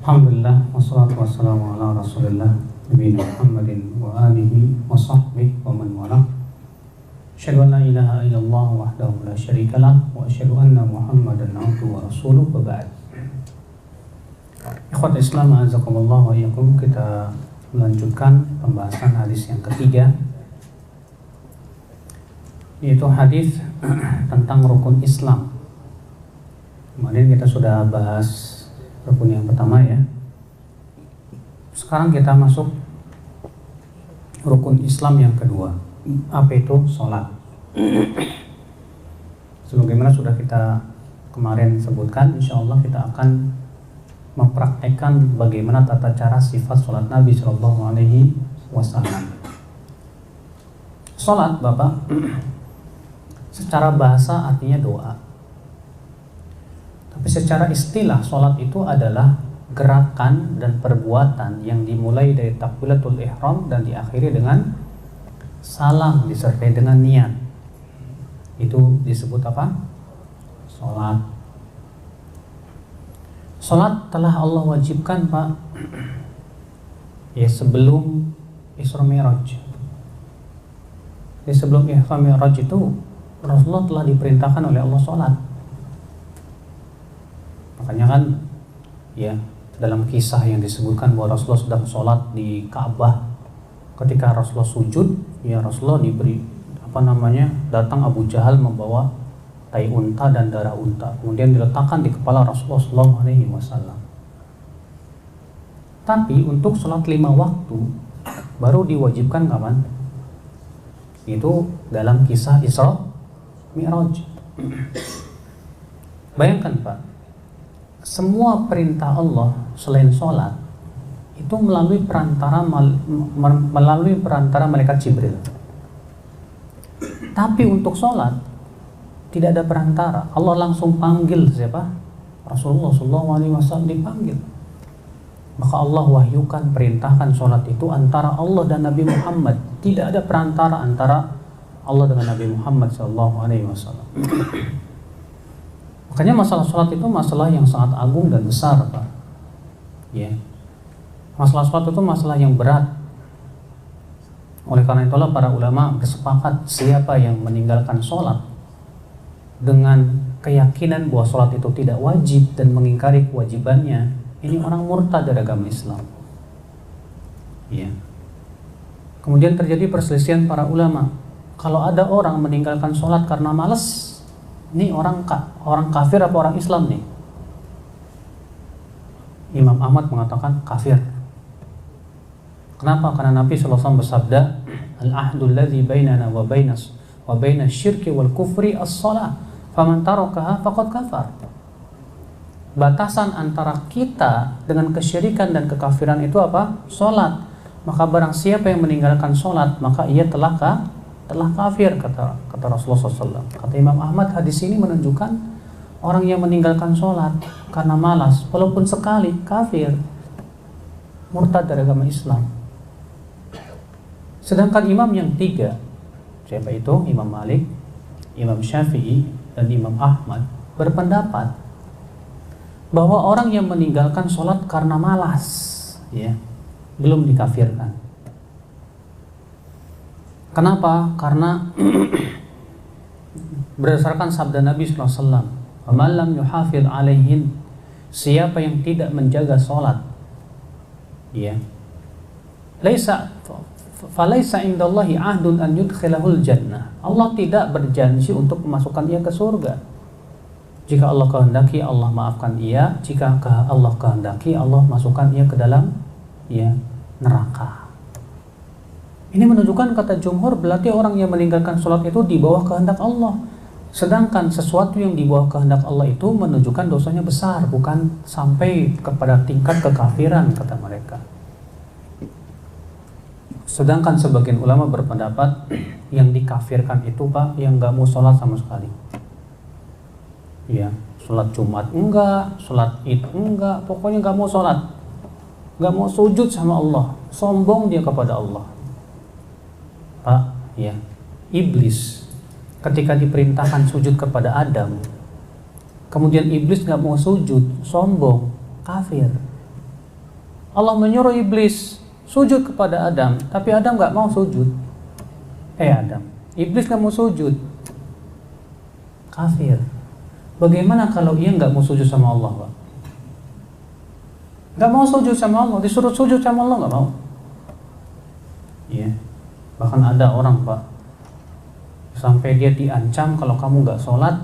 Alhamdulillah, wassalatu wassalamu ala rasulillah Nabi Muhammadin wa alihi wa sahbihi wa man wala. Asyhadu an la ilaha illallah wahdahu la syarika lah wa asyhadu anna Muhammadan abduhu wa rasuluh wa ba'd. Ikhwat Islam, azakumullah wa iyyakum. Kita melanjutkan pembahasan hadis yang ketiga, yaitu hadis tentang rukun Islam. Kemarin kita sudah bahas rukun yang pertama ya. Sekarang kita masuk rukun Islam yang kedua. Apa itu? Sholat. Sebagaimana sudah kita kemarin sebutkan, insya Allah kita akan mempraktekkan bagaimana tata cara sifat sholat Nabi Shallallahu Alaihi Wasallam. Sholat, Bapak, secara bahasa artinya doa. Tapi secara istilah, sholat itu adalah gerakan dan perbuatan yang dimulai dari takbiratul ihram dan diakhiri dengan salam disertai dengan niat. Itu disebut apa? Sholat. Sholat telah Allah wajibkan, Pak, ya sebelum Isra Mi'raj. Sebelum Isra Mi'raj itu Rasulullah telah diperintahkan oleh Allah sholat. Makanya kan ya dalam kisah yang disebutkan bahwa Rasulullah sedang sholat di Ka'bah, ketika Rasulullah sujud, ya Rasulullah diberi datang Abu Jahal membawa tai unta dan darah unta, kemudian diletakkan di kepala Rasulullah SAW. Tapi untuk sholat 5 waktu baru diwajibkan kapan? Itu dalam kisah Isra Mi'raj. Bayangkan, Pak, semua perintah Allah selain sholat itu melalui perantara malaikat Jibril. Tapi untuk sholat tidak ada perantara. Allah langsung panggil siapa? Rasulullah SAW dipanggil. Maka Allah wahyukan, perintahkan sholat itu antara Allah dan Nabi Muhammad. Tidak ada perantara antara Allah dengan Nabi Muhammad SAW. Makanya masalah sholat itu masalah yang sangat agung dan besar, Pak. Ya. Masalah sholat itu masalah yang berat. Oleh karena itulah para ulama bersepakat siapa yang meninggalkan sholat dengan keyakinan bahwa sholat itu tidak wajib dan mengingkari kewajibannya, ini orang murtad dari agama Islam. Ya. Kemudian terjadi perselisihan para ulama. Kalau ada orang meninggalkan sholat karena malas, ini orang kafir apa orang Islam nih? Imam Ahmad mengatakan kafir. Kenapa? Karena Nabi SAW bersabda, al-ahdul ladzi bainana wa bainas syirki wal kufri as-shalah, faman tarakaha faqad kafar. Batasan antara kita dengan kesyirikan dan kekafiran itu apa? Salat. Maka barang siapa yang meninggalkan salat, maka ia telah kafir, kata Rasulullah SAW. Kata Imam Ahmad, hadis ini menunjukkan orang yang meninggalkan sholat karena malas, walaupun sekali, kafir, murtad dari agama Islam. Sedangkan imam yang 3, siapa itu? Imam Malik, Imam Syafi'i, dan Imam Ahmad berpendapat bahwa orang yang meninggalkan sholat karena malas, ya, belum dikafirkan. Kenapa? Karena berdasarkan sabda Nabi SAW, "Man lam yuhafidh 'alaihin", siapa yang tidak menjaga sholat, ya, falaisa indallahi ahdun an yudkhilahul jannah. Allah tidak berjanji untuk memasukkan ia ke surga. Jika Allah kehendaki, Allah maafkan ia. Jika Allah kehendaki, Allah masukkan ia ke dalam neraka. Ini menunjukkan, kata jumhur, berarti orang yang meninggalkan sholat itu di bawah kehendak Allah. Sedangkan sesuatu yang di bawah kehendak Allah itu menunjukkan dosanya besar, bukan sampai kepada tingkat kekafiran, kata mereka. Sedangkan sebagian ulama berpendapat yang dikafirkan itu, Pak, yang gak mau sholat sama sekali. Ya, sholat Jumat enggak, sholat Id enggak, pokoknya gak mau sholat, gak mau sujud sama Allah, sombong dia kepada Allah. Pak, ya, iblis ketika diperintahkan sujud kepada Adam, kemudian iblis nggak mau sujud, sombong, kafir. Allah menyuruh iblis sujud kepada Adam, tapi Adam nggak mau sujud. Iblis nggak mau sujud, kafir. Bagaimana kalau ia nggak mau sujud sama Allah, Pak? Nggak mau sujud sama Allah, disuruh sujud sama Allah nggak mau. Ya, bahkan ada orang, Pak, sampai dia diancam kalau kamu nggak sholat,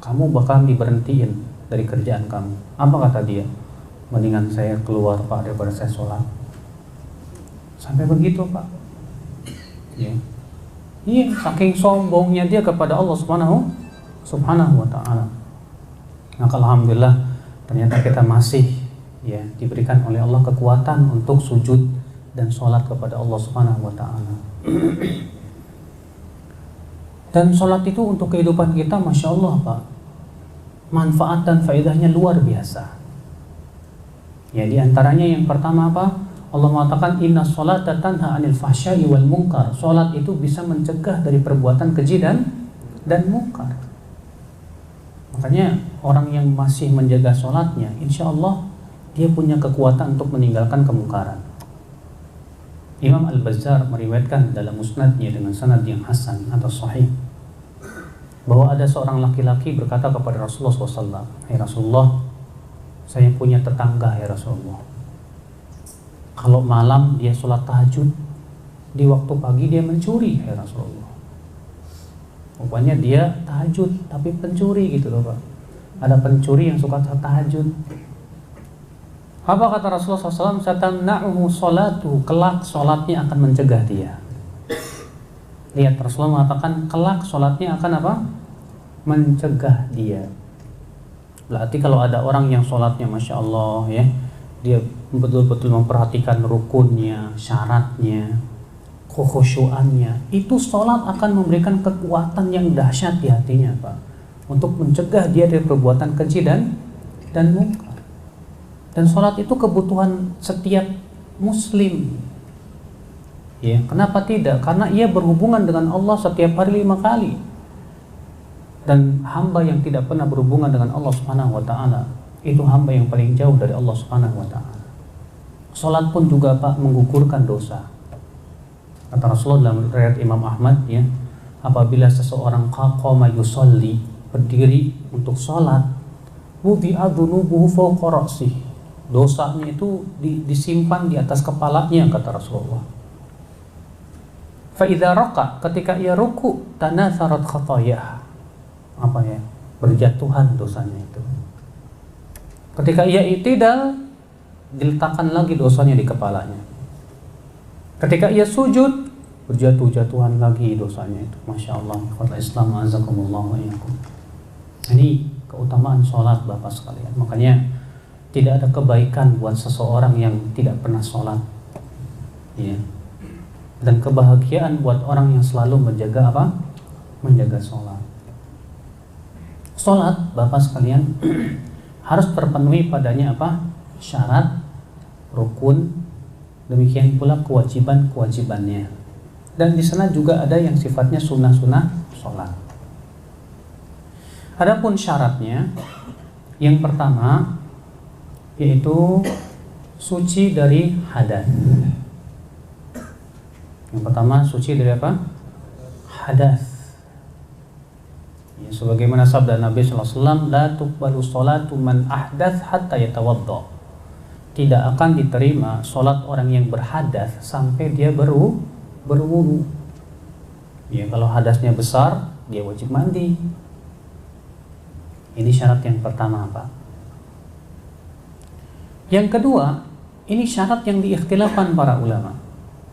kamu bakal diberhentiin dari kerjaan kamu. Apa kata dia? Mendingan saya keluar, Pak, daripada saya sholat. Sampai begitu, Pak. Ya. Iya, saking sombongnya dia kepada Allah Subhanahu wa ta'ala. Maka alhamdulillah ternyata kita masih diberikan oleh Allah kekuatan untuk sujud dan sholat kepada Allah Subhanahu wa ta'ala. Dan sholat itu untuk kehidupan kita, Masya Allah, Pak, manfaat dan faedahnya luar biasa. Ya, di antaranya yang pertama apa? Allah mengatakan inna sholata tanha 'anil fahsya'i wal munkar. Salat itu bisa mencegah dari perbuatan keji dan munkar. Makanya orang yang masih menjaga salatnya, insya Allah dia punya kekuatan untuk meninggalkan kemungkaran. Imam Al-Bazzar meriwayatkan dalam musnadnya dengan sanad yang hasan atau sahih bahwa ada seorang laki-laki berkata kepada Rasulullah SAW, "Hai Rasulullah, saya punya tetangga ya Rasulullah. Kalau malam dia sholat tahajud, di waktu pagi dia mencuri ya Rasulullah. Rupanya dia tahajud tapi pencuri gitu loh, Pak. Ada pencuri yang suka tahajud. Apa kata Rasulullah SAW? Satamna'uhu sholatu, kelak sholatnya akan mencegah dia. Lihat, Rasulullah mengatakan kelak sholatnya akan apa? Mencegah dia. Berarti kalau ada orang yang sholatnya Masya Allah ya, dia betul-betul memperhatikan rukunnya, syaratnya, kekhusyuannya, itu sholat akan memberikan kekuatan yang dahsyat di hatinya, Pak, untuk mencegah dia dari perbuatan keji dan munkar. Dan sholat itu kebutuhan setiap muslim. Ya, kenapa tidak? Karena ia berhubungan dengan Allah setiap hari 5 kali. Dan hamba yang tidak pernah berhubungan dengan Allah Subhanahu wa ta'ala, itu hamba yang paling jauh dari Allah Subhanahu wa ta'ala. Salat pun juga, Pak, menggugurkan dosa. Kata Rasulullah dalam riwayat Imam Ahmad ya, apabila seseorang qama yusolli, berdiri untuk salat, wudi'a dzunubuhu fawqa ra'sih, dosanya itu disimpan di atas kepalanya, kata Rasulullah. Fa idza raqa, ketika ia ruku, tanatharat khatayah, berjatuhan dosanya itu. Ketika ia i'tidal, diletakkan lagi dosanya di kepalanya. Ketika ia sujud, berjatuh-jatuhan lagi dosanya itu. Masya Allah. Kata Islam azakumullah wa iyyakum. Ini keutamaan sholat, Bapak sekalian. Makanya tidak ada kebaikan buat seseorang yang tidak pernah sholat, ya. Dan kebahagiaan buat orang yang selalu menjaga apa? Menjaga sholat. Sholat, Bapak sekalian, harus terpenuhi padanya apa? Syarat, rukun, demikian pula kewajiban-kewajibannya. Dan di sana juga ada yang sifatnya sunnah-sunnah sholat. Adapun syaratnya, yang pertama yaitu suci dari hadas. Yang pertama suci dari apa? Hadas. Ya, sebagaimana sabda Nabi SAW, la tuqbalu sholatu man ahdath hatta yatawadda. Tidak akan diterima sholat orang yang berhadas sampai dia berwudu. Ya, kalau hadasnya besar, dia wajib mandi. Ini syarat yang pertama, Pak. Yang kedua, ini syarat yang diikhtilafkan para ulama.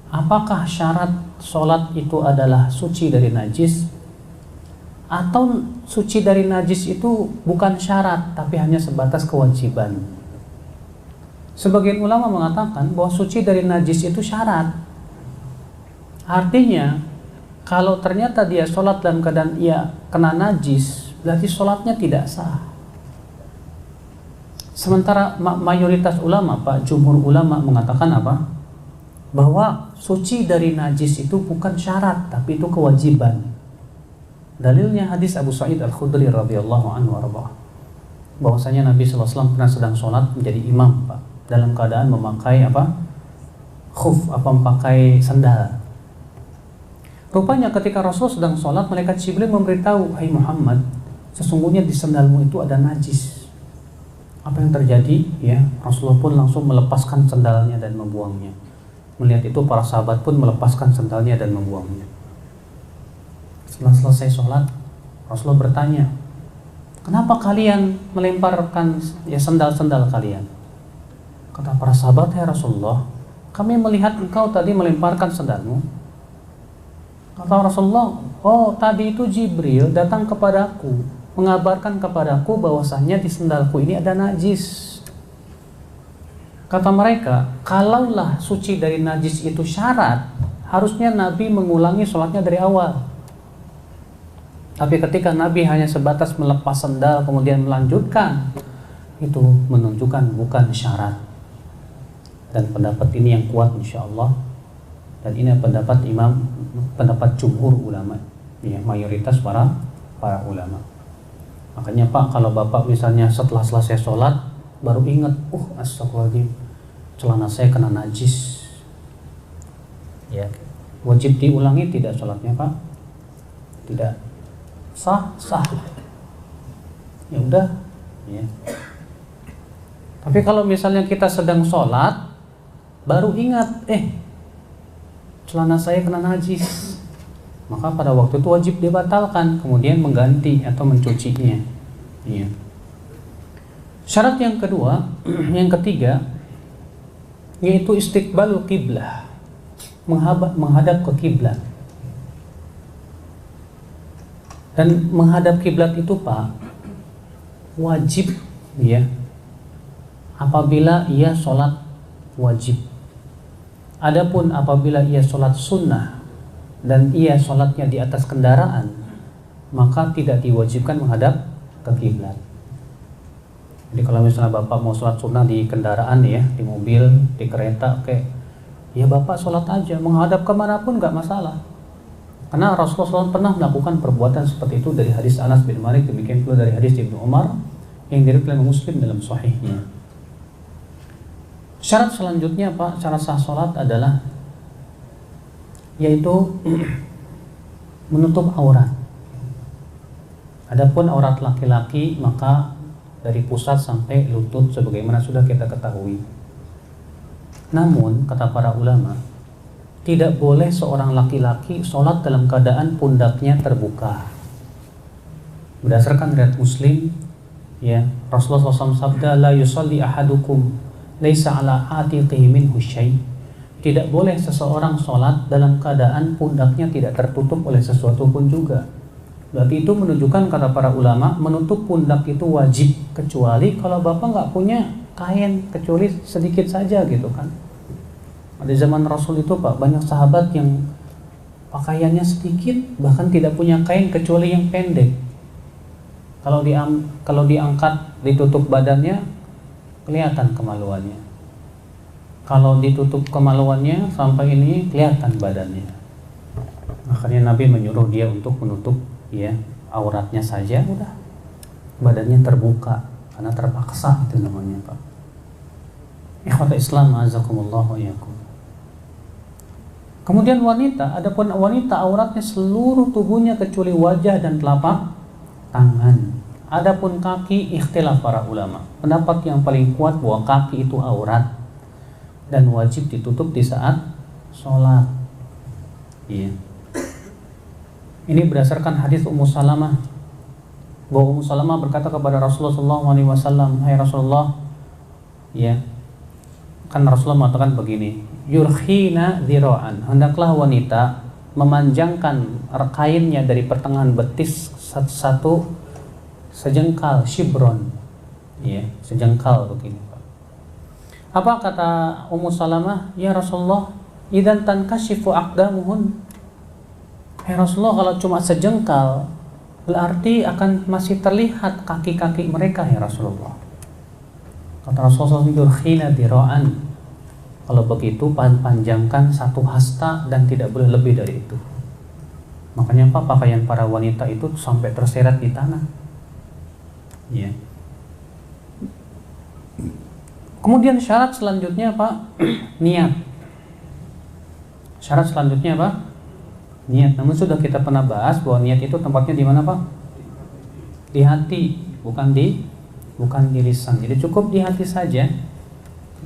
Apakah syarat sholat itu adalah suci dari najis, atau suci dari najis itu bukan syarat tapi hanya sebatas kewajiban? Sebagian ulama mengatakan bahwa suci dari najis itu syarat. Artinya kalau ternyata dia sholat dalam keadaan ia kena najis, berarti sholatnya tidak sah. Sementara mayoritas ulama, Pak, jumhur ulama mengatakan apa? Bahwa suci dari najis itu bukan syarat tapi itu kewajiban. Dalilnya hadis Abu Sa'id Al-Khudri radhiyallahu anhu arba, bahwasanya Nabi SAW pernah sedang sholat menjadi imam, Pak. dalam keadaan memakai apa? Khuf, memakai sandal. Rupanya ketika Rasul sedang sholat, malaikat Jibril memberitahu, "Hai Muhammad, sesungguhnya di sandalmu itu ada najis." Apa yang terjadi? Ya, Rasulullah pun langsung melepaskan sandalnya dan membuangnya. Melihat itu para sahabat pun melepaskan sandalnya dan membuangnya. Setelah selesai sholat, Rasulullah bertanya, "Kenapa kalian melemparkan ya sandal-sandal kalian?" Kata para sahabat, "Ya Rasulullah, kami melihat engkau tadi melemparkan sandalmu." Kata Rasulullah, "Oh, tadi itu Jibril datang kepadaku, mengabarkan kepadaku bahwasannya di sandalku ini ada najis." Kata mereka, kalaulah suci dari najis itu syarat, harusnya Nabi mengulangi sholatnya dari awal. Tapi ketika Nabi hanya sebatas melepas sandal kemudian melanjutkan, itu menunjukkan bukan syarat. Dan pendapat ini yang kuat insya Allah. Dan ini pendapat jumhur ulama, ya, mayoritas para ulama. Makanya Pak, kalau Bapak misalnya setelah selesai sholat baru ingat, astagfirullahaladzim, celana saya kena najis, ya, wajib diulangi tidak sholatnya Pak? Tidak, sah. Ya udah, ya. Tapi kalau misalnya kita sedang sholat baru ingat, celana saya kena najis, maka pada waktu itu wajib dibatalkan, kemudian mengganti atau mencucinya. Ya. Syarat yang kedua, yang ketiga, yaitu istiqbalul qiblah, menghadap ke kiblat. Dan menghadap kiblat itu Pak, wajib, ya, apabila ia sholat wajib. Adapun apabila ia sholat sunnah dan ia sholatnya di atas kendaraan, maka tidak diwajibkan menghadap ke kiblat. Jadi kalau misalnya Bapak mau sholat sunnah di kendaraan, ya, di mobil, di kereta, ya Bapak sholat aja, menghadap kemanapun nggak masalah. Karena Rasulullah SAW pernah melakukan perbuatan seperti itu dari hadis Anas bin Malik, demikian pula dari hadis Ibnu Umar yang diriwayatkan Muslim dalam sahihnya. Syarat selanjutnya Pak, syarat sah sholat adalah yaitu menutup aurat. Adapun aurat laki-laki maka dari pusat sampai lutut sebagaimana sudah kita ketahui. Namun kata para ulama, tidak boleh seorang laki-laki sholat dalam keadaan pundaknya terbuka. Berdasarkan riwayat Muslim, ya, Rasulullah SAW sabda, "La yusalli ahadukum laisa ala atiqihi minhu syai." Tidak boleh seseorang sholat dalam keadaan pundaknya tidak tertutup oleh sesuatu pun juga. Berarti itu menunjukkan, kata para ulama, menutup pundak itu wajib, kecuali kalau Bapak nggak punya kain, kecuali sedikit saja gitu kan. Pada zaman Rasul itu Pak, banyak sahabat yang pakaiannya sedikit, bahkan tidak punya kain kecuali yang pendek. Kalau diangkat, ditutup badannya, kelihatan kemaluannya. Kalau ditutup kemaluannya sampai ini, kelihatan badannya. Makanya Nabi menyuruh dia untuk menutup, ya, auratnya saja, udah, badannya terbuka, karena terpaksa itu namanya Pak. Ikhwata Islam, azakumullah wa iyyakum. Kemudian wanita, adapun wanita auratnya seluruh tubuhnya kecuali wajah dan telapak tangan. Adapun kaki, ikhtilaf para ulama. Pendapat yang paling kuat bahwa kaki itu aurat dan wajib ditutup di saat sholat. Iya. Ini berdasarkan hadis Ummu Salamah, bahwa Ummu Salamah berkata kepada Rasulullah SAW, "Hai Rasulullah," ya, kan Rasulullah mengatakan begini, "Yurkhina dhira'an," hendaklah wanita memanjangkan kainnya dari pertengahan betis satu sejengkal, shibron, ya, sejengkal begini Pak. Apa kata Ummu Salamah? "Ya Rasulullah, idzan tankashifu aqdamuhun." Ya Rasulullah, kalau cuma sejengkal berarti akan masih terlihat kaki-kaki mereka ya Rasulullah. Kata Rasulullah, "Yurkhina dira'an." Kalau begitu panjangkan satu hasta dan tidak boleh lebih dari itu. Makanya Pak, pakaian para wanita itu sampai terseret di tanah. Ya. Kemudian syarat selanjutnya apa? Niat. Syarat selanjutnya apa? Niat. Namun sudah kita pernah bahas bahwa niat itu tempatnya di mana, Pak? Di hati, bukan di lisan. Jadi cukup di hati saja.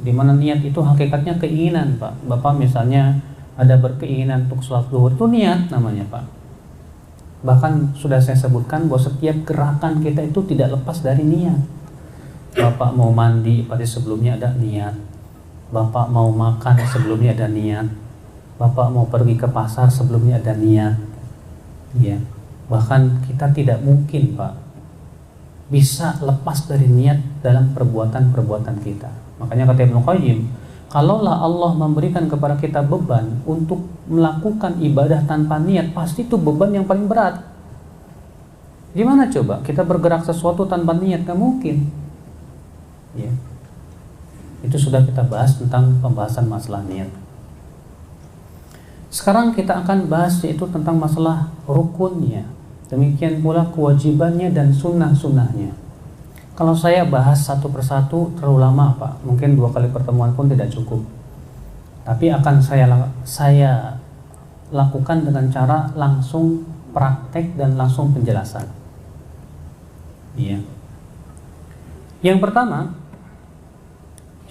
Di mana niat itu hakikatnya keinginan, Pak. Bapak misalnya ada berkeinginan untuk sholat zuhur, itu niat namanya, Pak. Bahkan sudah saya sebutkan bahwa setiap gerakan kita itu tidak lepas dari niat. Bapak mau mandi pasti sebelumnya ada niat. Bapak mau makan sebelumnya ada niat. Bapak mau pergi ke pasar sebelumnya ada niat. Ya. Bahkan kita tidak mungkin, Pak, bisa lepas dari niat dalam perbuatan-perbuatan kita. Makanya kata Ibnu Qayyim, kalaulah Allah memberikan kepada kita beban untuk melakukan ibadah tanpa niat, pasti itu beban yang paling berat. Gimana coba kita bergerak sesuatu tanpa niat? Gak mungkin. Ya. Itu sudah kita bahas tentang pembahasan masalah niat. Sekarang kita akan bahas yaitu tentang masalah rukunnya. Demikian pula kewajibannya dan sunnah-sunnahnya. Kalau saya bahas satu persatu terlalu lama, Pak. Mungkin 2 kali pertemuan pun tidak cukup. Tapi akan saya lakukan dengan cara langsung praktek dan langsung penjelasan. Iya. Yang pertama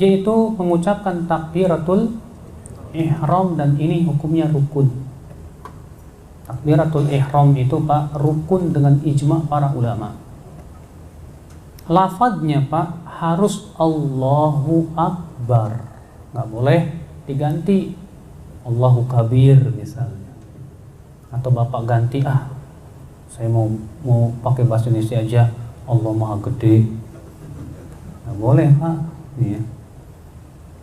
yaitu mengucapkan takbiratul ihram, dan ini hukumnya rukun. Takbiratul ihram itu, Pak, rukun dengan ijma' para ulama. Lafadznya, Pak, harus Allahu Akbar. Nggak boleh diganti Allahu Kabir misalnya. Atau Bapak ganti, saya mau pakai bahasa Indonesia aja, Allah Maha Gede. Nggak boleh, Pak. Ya.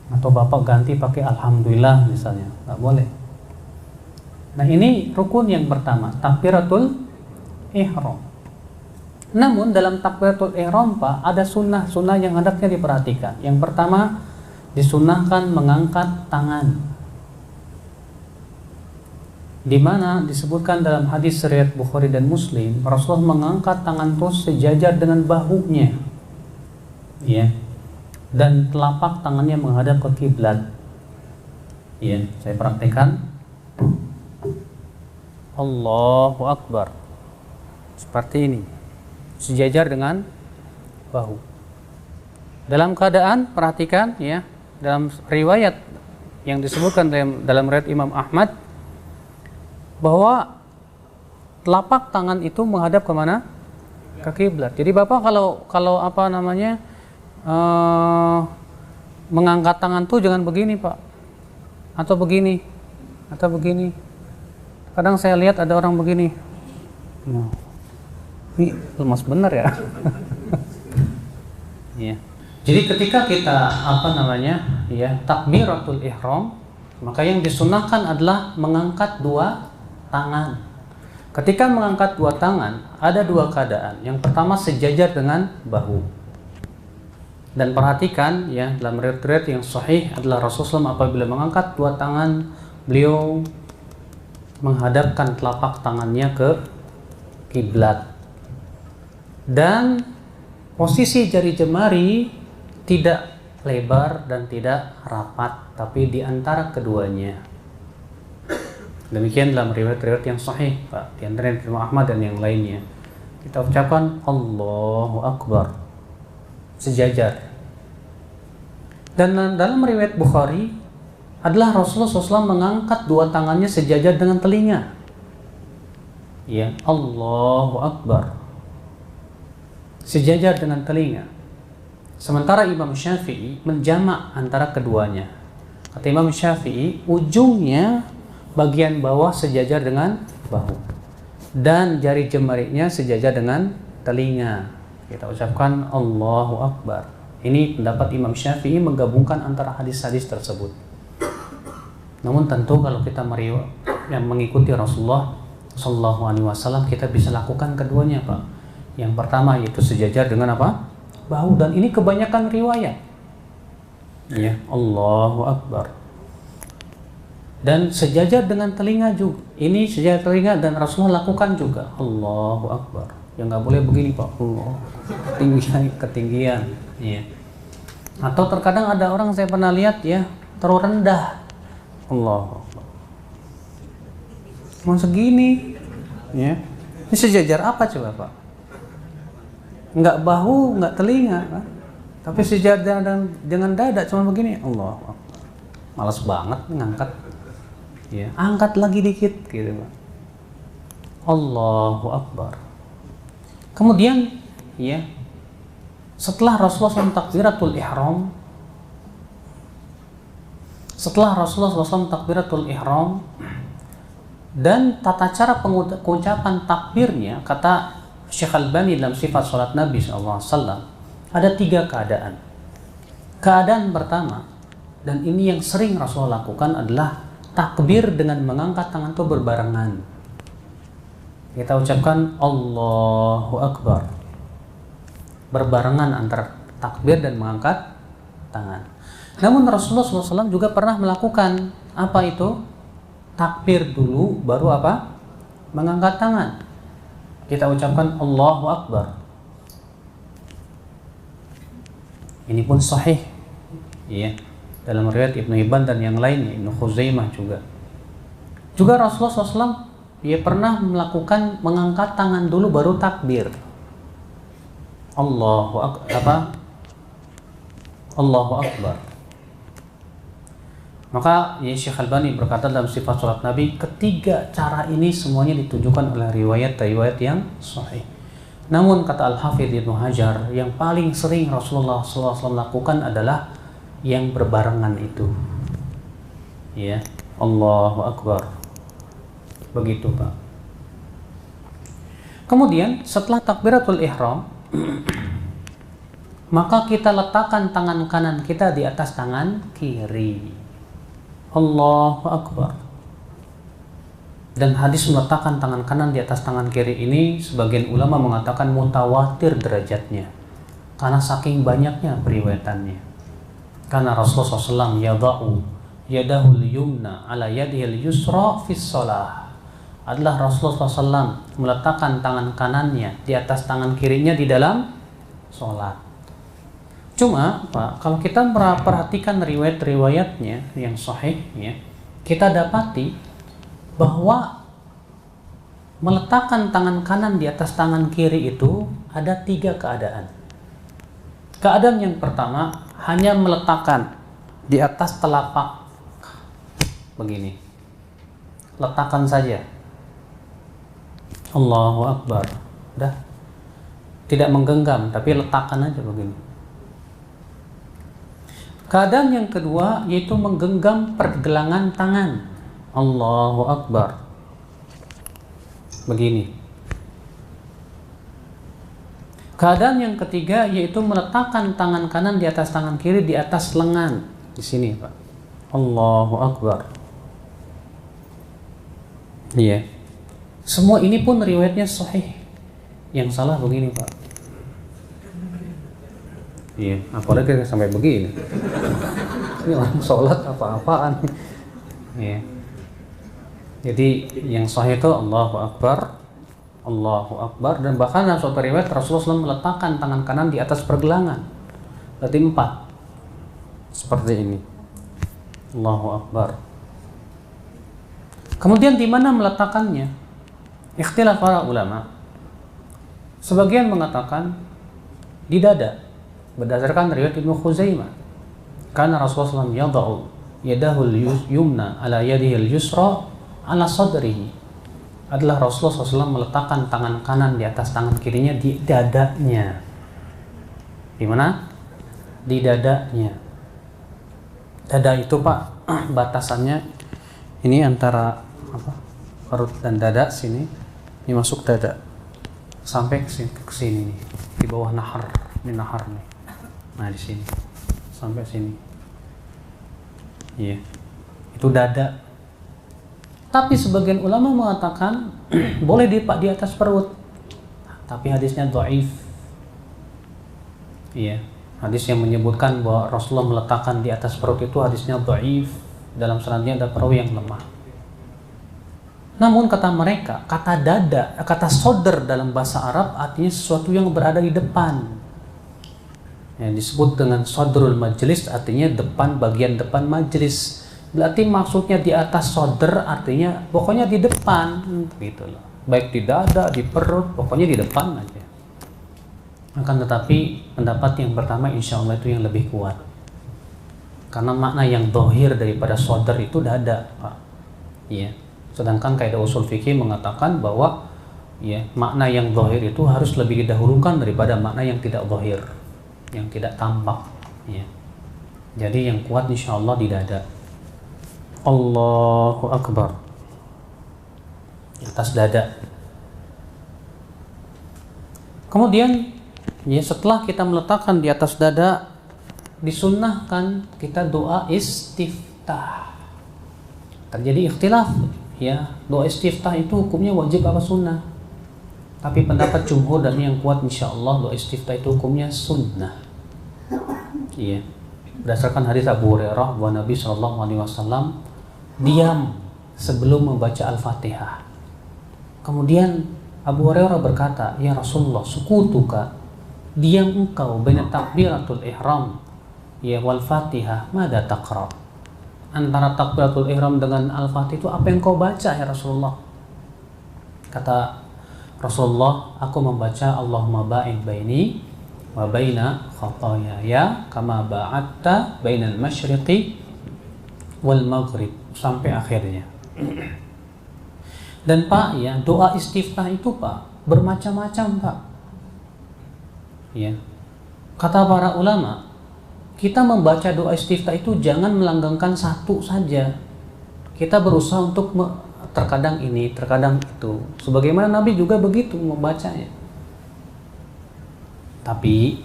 Atau Bapak ganti pakai Alhamdulillah misalnya. Nggak boleh. Nah, ini rukun yang pertama, takbiratul ihram. Namun dalam takbiratul ihram, Pak, ada sunnah-sunnah yang hendaknya diperhatikan. Yang pertama, disunnahkan mengangkat tangan. Di mana disebutkan dalam hadis riwayat Bukhari dan Muslim, Rasulullah mengangkat tangan terus sejajar dengan bahunya. Ya. Dan telapak tangannya menghadap ke kiblat. Ya, saya praktekkan. Allahu Akbar. Seperti ini. Sejajar dengan bahu. Dalam keadaan, perhatikan ya, dalam riwayat yang disebutkan dalam riwayat Imam Ahmad, bahwa telapak tangan itu menghadap kemana? Ke kiblat. Jadi Bapak kalau apa namanya, mengangkat tangan tuh jangan begini, Pak, atau begini, atau begini. Kadang saya lihat ada orang begini. Nah, ini lemas bener ya. Ya. Jadi ketika kita takbiratul ihram, maka yang disunahkan adalah mengangkat 2 tangan. Ketika mengangkat 2 tangan, ada 2 keadaan. Yang pertama sejajar dengan bahu. Dan perhatikan ya, dalam riwayat yang sahih adalah Rasulullah apabila mengangkat 2 tangan, beliau menghadapkan telapak tangannya ke kiblat. Dan posisi jari jemari tidak lebar dan tidak rapat, tapi di antara keduanya. Demikian dalam riwayat-riwayat yang sahih, Pak, di antara Imam Ahmad dan yang lainnya. Kita ucapkan Allahu Akbar, sejajar. Dan dalam riwayat Bukhari adalah Rasulullah SAW mengangkat 2 tangannya sejajar dengan telinga. Ya, Allahu Akbar, sejajar dengan telinga. Sementara Imam Syafi'i menjamak antara keduanya. Kata Imam Syafi'i, ujungnya bagian bawah sejajar dengan bahu dan jari jemarinya sejajar dengan telinga. Kita ucapkan Allahu Akbar. Ini pendapat Imam Syafi'i menggabungkan antara hadis-hadis tersebut. Namun tentu kalau kita mengikuti Rasulullah Sallallahu Alaihi Wasallam, kita bisa lakukan keduanya, Pak. Yang pertama yaitu sejajar dengan apa? Bahu, dan ini kebanyakan riwayat. Ya, Allahu Akbar. Dan sejajar dengan telinga juga. Ini sejajar telinga dan Rasulullah lakukan juga. Allahu Akbar. Yang nggak boleh begini, Pak. Allah, ketinggian. Ya. Atau terkadang ada orang saya pernah lihat ya, terlalu rendah. Allah. Mau segini ya. Ini sejajar apa coba Pak? Enggak bahu, enggak telinga kan? Tapi sejajar dengan dada cuma begini. Allah. Malas banget ngangkat. Ya, angkat lagi dikit gitu Pak. Allahu Akbar. Kemudian ya, setelah Rasulullah SAW takbiratul ihram, dan tata cara pengucapan takbirnya, kata Syekh Albani dalam sifat salat Nabi SAW, ada 3 keadaan. Keadaan pertama, dan ini yang sering Rasulullah lakukan, adalah takbir dengan mengangkat tangan itu berbarengan. Kita ucapkan Allahu Akbar, berbarengan antara takbir dan mengangkat tangan. Namun Rasulullah SAW juga pernah melakukan apa itu? Takbir dulu, baru apa? Mengangkat tangan. Kita ucapkan Allahu Akbar. Ini pun sahih, ya, dalam riwayat Ibnu Hibban dan yang lainnya, Ibnu Khuzaimah juga. Juga Rasulullah SAW dia pernah melakukan mengangkat tangan dulu baru takbir. Allahu Akbar. Maka ya, Syekh Albani berkata dalam sifat salat Nabi, ketiga cara ini semuanya ditunjukkan oleh riwayat-riwayat yang sahih. Namun kata Al-Hafidz Ibnu Hajar, yang paling sering Rasulullah SAW lakukan adalah yang berbarengan itu. Ya, Allahu Akbar. Begitu Pak. Kemudian setelah takbiratul ihram, maka kita letakkan tangan kanan kita di atas tangan kiri. Allahu Akbar. Dan hadis meletakkan tangan kanan di atas tangan kiri ini, sebagian ulama mengatakan mutawatir derajatnya, karena saking banyaknya periwayatannya. Karena Rasulullah SAW yada'u yadahul yumna ala yadihil yusra fis shalah, adalah Rasulullah SAW meletakkan tangan kanannya di atas tangan kirinya di dalam sholat. Cuma Pak, kalau kita perhatikan riwayat-riwayatnya yang sahih, ya, kita dapati bahwa meletakkan tangan kanan di atas tangan kiri itu ada 3 keadaan. Keadaan yang pertama, hanya meletakkan di atas telapak begini, letakkan saja. Allahu Akbar. Udah, tidak menggenggam, tapi letakkan aja begini. Keadaan yang kedua yaitu menggenggam pergelangan tangan. Allahu Akbar. Begini. Keadaan yang ketiga yaitu meletakkan tangan kanan di atas tangan kiri di atas lengan. Di sini, Pak. Allahu Akbar. Iya. Semua ini pun riwayatnya sahih. Yang salah begini, Pak. Iya, apalagi sampai begini. Ini orang sholat apa-apaan. Iya. Jadi yang sahih itu Allahu Akbar, Allahu Akbar, dan bahkan dalam suatu riwayat Rasulullah SAW meletakkan tangan kanan di atas pergelangan. Berarti 4. Seperti ini. Allahu Akbar. Kemudian di mana meletakkannya? Ikhtilaf para ulama. Sebagian mengatakan di dada, berdasarkan riwayat Ibnu Khuzaimah. Karena Rasulullah SAW yada'u yadahul yumna ala yadihil yusra ala sadrihi, adalah Rasulullah SAW meletakkan tangan kanan di atas tangan kirinya di dadanya. Di mana? Di dadanya. Dada itu, Pak, batasannya ini antara apa? Perut dan dada sini. Ini masuk dada sampai ke sini nih, di bawah nahar, ini nahar nih. Nah, di sini sampai sini. Iya. Itu dada. Tapi sebagian ulama mengatakan boleh di atas perut. Tapi hadisnya dhaif. Iya. Hadis yang menyebutkan bahwa Rasulullah meletakkan di atas perut itu hadisnya dhaif. Dalam sanadnya ada perawi yang lemah. Namun kata mereka, kata dada, kata sodr dalam bahasa Arab artinya sesuatu yang berada di depan. Yang disebut dengan sodrul majlis artinya depan, bagian depan majlis. Berarti maksudnya di atas sodr artinya pokoknya di depan gitu loh. Baik di dada, di perut, pokoknya di depan aja. Akan tetapi pendapat yang pertama insya Allah itu yang lebih kuat. Karena makna yang zahir daripada sodr itu dada, Pak. Ya. Sedangkan kaidah usul fikih mengatakan bahwa ya, makna yang zahir itu harus lebih didahulukan daripada makna yang tidak zahir, yang tidak tampak. Ya. Jadi yang kuat insya Allah di dada. Allahu Akbar. Di atas dada. Kemudian ya, setelah kita meletakkan di atas dada, disunnahkan kita doa istiftah. Terjadi ikhtilaf ya, doa istiftah itu hukumnya wajib apa sunnah? Tapi pendapat jumhur dan yang kuat insya Allah doa istiftah itu hukumnya sunnah. Iya. Berdasarkan hadis Abu Hurairah bahwa Nabi SAW diam sebelum membaca Al-Fatihah. Kemudian Abu Hurairah berkata, ya Rasulullah, sukutuka, diam engkau baina takbiratul ihram ya wal Fatihah, mada taqra? Antara takbiratul ihram dengan Al-Fatihah itu apa yang kau baca ya Rasulullah? Kata Rasulullah, aku membaca Allahumma ba'id baini wa baina khataayaya kama ba'adta bainal masyriqi wal maghrib, sampai akhirnya. Dan Pak ya, doa istiftah itu Pak bermacam-macam Pak. Ya. Kata para ulama, kita membaca doa istiftah itu jangan melanggengkan satu saja. Kita berusaha untuk terkadang ini, terkadang itu. Sebagaimana Nabi juga begitu membacanya. Tapi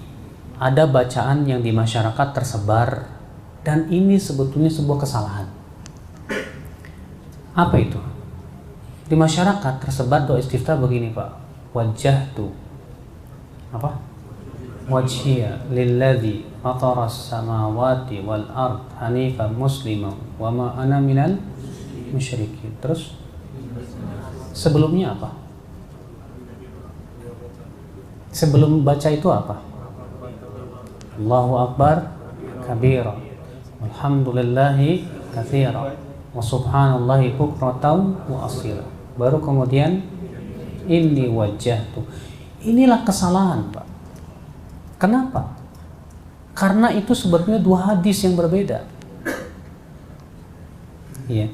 ada bacaan yang di masyarakat tersebar dan ini sebetulnya sebuah kesalahan. Apa itu? Di masyarakat tersebar doa istiftah begini Pak. Wajjahtu apa? Wajhiya lilladzi fataras samawati wal ard hanifan musliman wa ma ana minal musyrikin. Terus sebelumnya apa? Sebelum baca itu apa? Allahu Akbar kabira walhamdulillahi katsira wa subhanallahi bukratan wa asila. Baru kemudian inni wajjahtu. Inilah kesalahan Pak. Kenapa? Karena itu sebetulnya dua hadis yang berbeda. Iya.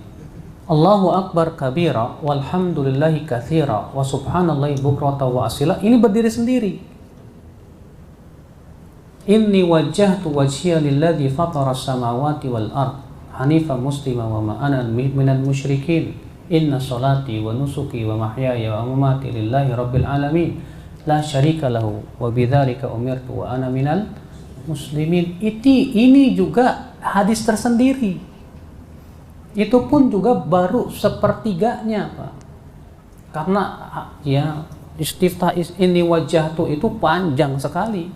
Allahu Akbar kabira walhamdulillahi katsira wa subhanallahi bukratan wa asila, ini berdiri sendiri. Inni wajjahtu wajhiya lilladzi fatara as-samawati wal ard hanifan musliman wa ma ana minal musyrikin. Inna salati wa nusuki wa mahyaya wa mamati lillahi rabbil alamin la syarika lahu wa bidzalika umirtu wa ana minal muslimin. Ini juga hadis tersendiri. Itu pun juga baru sepertiganya Pak. Karena ya istiftah ini wajjahtu itu panjang sekali.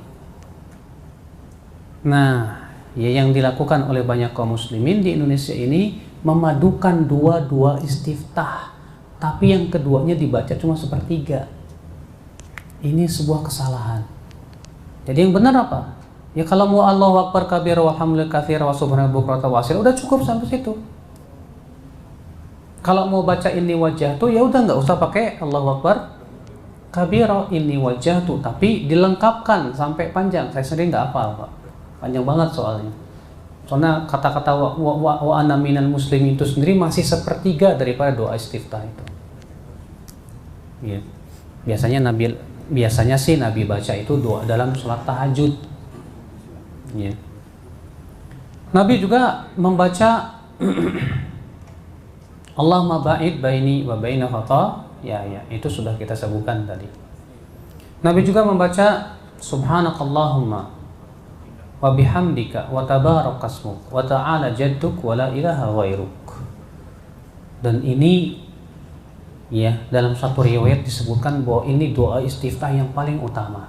Nah, ya yang dilakukan oleh banyak kaum muslimin di Indonesia ini memadukan dua istiftah, tapi yang keduanya dibaca cuma sepertiga. Ini sebuah kesalahan. Jadi yang benar apa? Ya kalau mau Allahu Akbar kabira walhamdulillahi katsira wa subhanallahi bukratan wa asila, udah cukup sampai situ. Kalau mau baca ini wajjahtu ya udah nggak usah pakai Allahu Akbar kabira ini wajjahtu, tapi dilengkapkan sampai panjang. Saya sendiri nggak hafal Pak, panjang banget soalnya. Soalnya kata-kata wa ana minal muslimin itu sendiri masih sepertiga daripada doa istiftah itu. Ya. Biasanya sih Nabi baca itu doa dalam sholat tahajud. Ya. Nabi juga membaca Allahumma ba'id baini wa baina khata, ya itu sudah kita sebutkan tadi. Nabi juga membaca subhanakallahumma wa bihamdika wa tabarakasmuk wa ta'ala jadduk wa la ilaha ghairuk. Dan ini ya dalam satu riwayat disebutkan bahwa ini doa istiftah yang paling utama.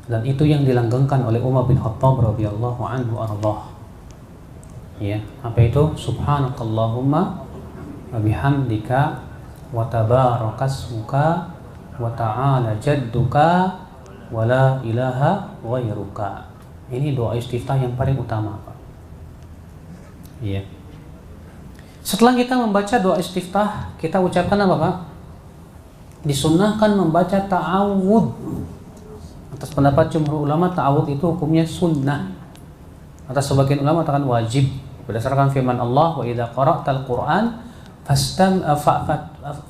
Dan itu yang dilanggengkan oleh Umar bin Khattab radhiyallahu anhu ardhah. Ya, apa itu? Subhanakallahumma wa bihamdika wa tabarakasmuka wa ta'ala jadduka wa la ilaha ghairuka. Ini doa istiftah yang paling utama, Pak. Iya. Setelah kita membaca doa istiftah, kita ucapkan apa, Pak? Disunnahkan membaca ta'awud. Atas pendapat jumhur ulama, ta'awud itu hukumnya sunnah. Atas sebagian ulama mengatakan wajib berdasarkan firman Allah, wa idza qara'tal Qur'an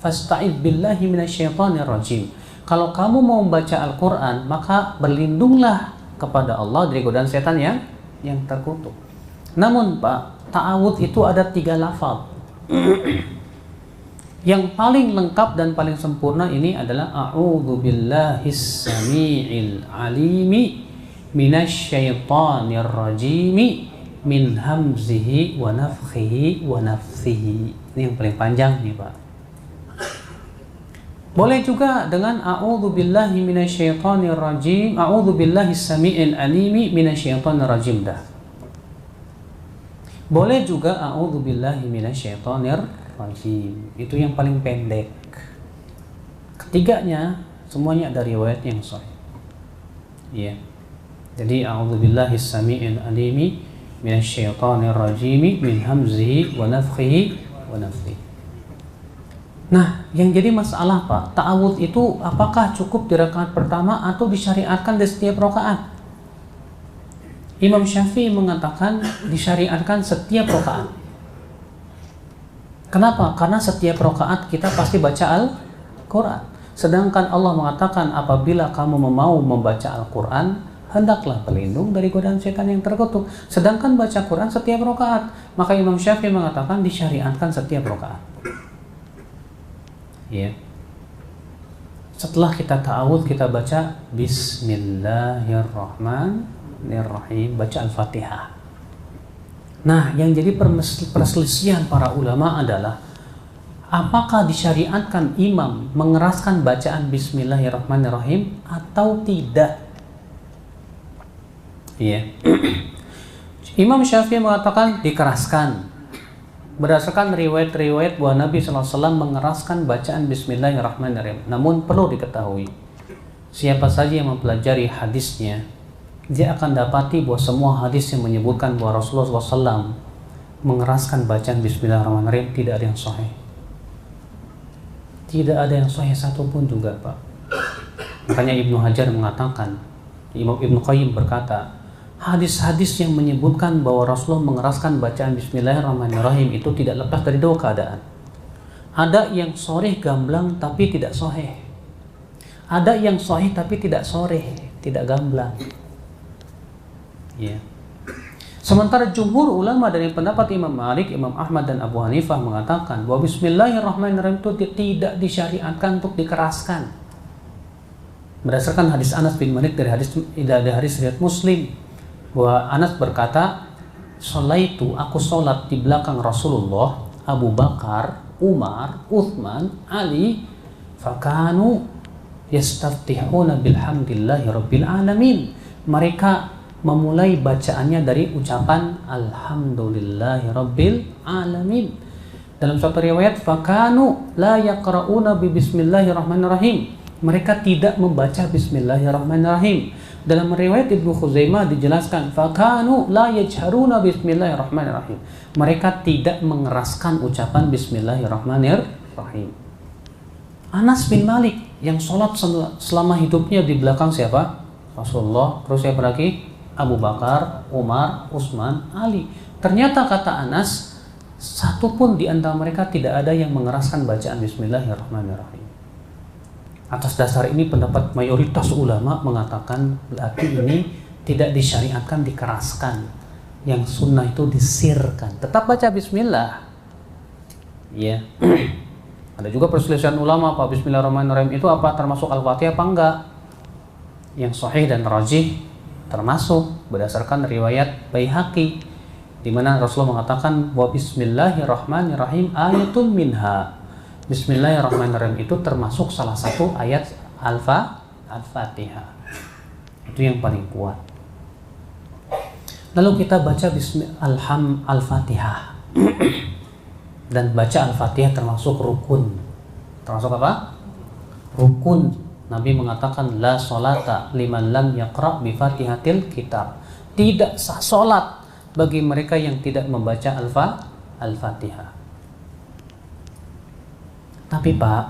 fasta'idz billahi minasyaitonir rajim. Kalau kamu mau membaca Al-Qur'an, maka berlindunglah kepada Allah dari godaan setan yang terkutuk. Namun, Pak, ta'awud itu ada 3 lafaz. Yang paling lengkap dan paling sempurna ini adalah a'udzu billahis samii'il alimi minasyaitonir rajim min hamzihi wa nafthihi wa nafthihi. Ini yang paling panjang nih, Pak. Boleh juga dengan a'udzu billahi minasyaitonir rajim, a'udzu billahis samii'il alimi minasyaitonir rajim dah. Boleh juga a'udzu billahi minasyaitonir rajim. Itu yang paling pendek. Ketiganya semuanya ada riwayat yang sahih. Iya. Jadi a'udzu billahis samii'il alimi minasyaitonir rajim min hamzihi wa nafthihi wa nafthihi. Nah, yang jadi masalah, Pak, ta'awudz itu apakah cukup di rakaat pertama atau disyariatkan di setiap rakaat? Imam Syafi'i mengatakan disyariatkan setiap rakaat. Kenapa? Karena setiap rakaat kita pasti baca Al-Quran. Sedangkan Allah mengatakan apabila kamu mau membaca Al-Quran, hendaklah berlindung dari godaan setan yang terkutuk. Sedangkan baca Quran setiap rakaat. Maka Imam Syafi'i mengatakan disyariatkan setiap rakaat. Ya. Setelah kita ta'awudz, kita baca Bismillahirrahmanirrahim, baca Al-Fatihah. Nah, yang jadi perselisihan para ulama adalah apakah disyariatkan imam mengeraskan bacaan Bismillahirrahmanirrahim atau tidak? Iya. Imam Syafi'i mengatakan dikeraskan. Berdasarkan riwayat-riwayat bahwa Nabi SAW mengeraskan bacaan Bismillahirrahmanirrahim. Namun perlu diketahui, siapa saja yang mempelajari hadisnya, dia akan dapati bahwa semua hadis yang menyebutkan bahwa Rasulullah SAW mengeraskan bacaan Bismillahirrahmanirrahim tidak ada yang sahih. Tidak ada yang sahih satupun juga, Pak. Makanya Ibnu Hajar mengatakan, Ibnu Qayyim berkata, hadis-hadis yang menyebutkan bahwa Rasulullah mengeraskan bacaan Bismillahirrahmanirrahim itu tidak lepas dari 2 keadaan. Ada yang sahih gamblang tapi tidak sahih. Ada yang sahih tapi tidak sahih, tidak gamblang. Ya. Sementara jumhur ulama dari pendapat Imam Malik, Imam Ahmad dan Abu Hanifah mengatakan bahwa Bismillahirrahmanirrahim itu tidak disyariatkan untuk dikeraskan. Berdasarkan hadis Anas bin Malik dari hadis riwayat Muslim, bahwa Anas berkata, aku sholat di belakang Rasulullah, Abu Bakar, Umar, Uthman, Ali, fakanu yastaftihuna bilhamdillahi rabbil alamin. Mereka memulai bacaannya dari ucapan alhamdulillahi rabbil alamin. Dalam suatu riwayat, fakanu la yaqra'una bi bismillahirrahmanirrahim. Mereka tidak membaca bismillahirrahmanirrahim. Dalam riwayat Ibnu Khuzaimah dijelaskan, fakanu la yajharuna bismillahirrahmanirrahim. Mereka tidak mengeraskan ucapan bismillahirrahmanirrahim. Anas bin Malik yang sholat selama hidupnya di belakang siapa? Rasulullah. Terus siapa lagi? Abu Bakar, Umar, Utsman, Ali. Ternyata kata Anas, satupun di antara mereka tidak ada yang mengeraskan bacaan bismillahirrahmanirrahim. Atas dasar ini pendapat mayoritas ulama mengatakan berarti ini tidak disyariatkan dikeraskan. Yang sunnah itu disirkan. Tetap baca bismillah. Ya. Ada juga perselisihan ulama, Pak, bismillahirrahmanirrahim itu apa, termasuk Al-Fatihah apa enggak? Yang sahih dan rajih termasuk berdasarkan riwayat Baihaqi, di mana Rasulullah mengatakan bahwa bismillahirrahmanirrahim ayatun minha. Bismillahirrahmanirrahim itu termasuk salah satu ayat Al-Fatihah. Itu yang paling kuat. Lalu kita baca Al-Fatihah. Dan baca Al-Fatihah termasuk rukun. Termasuk apa? Rukun Nabi mengatakan la sholata liman lam yaqra bi Fatihatil Kitab. Tidak sah salat bagi mereka yang tidak membaca Al-Fatihah. Tapi Pak,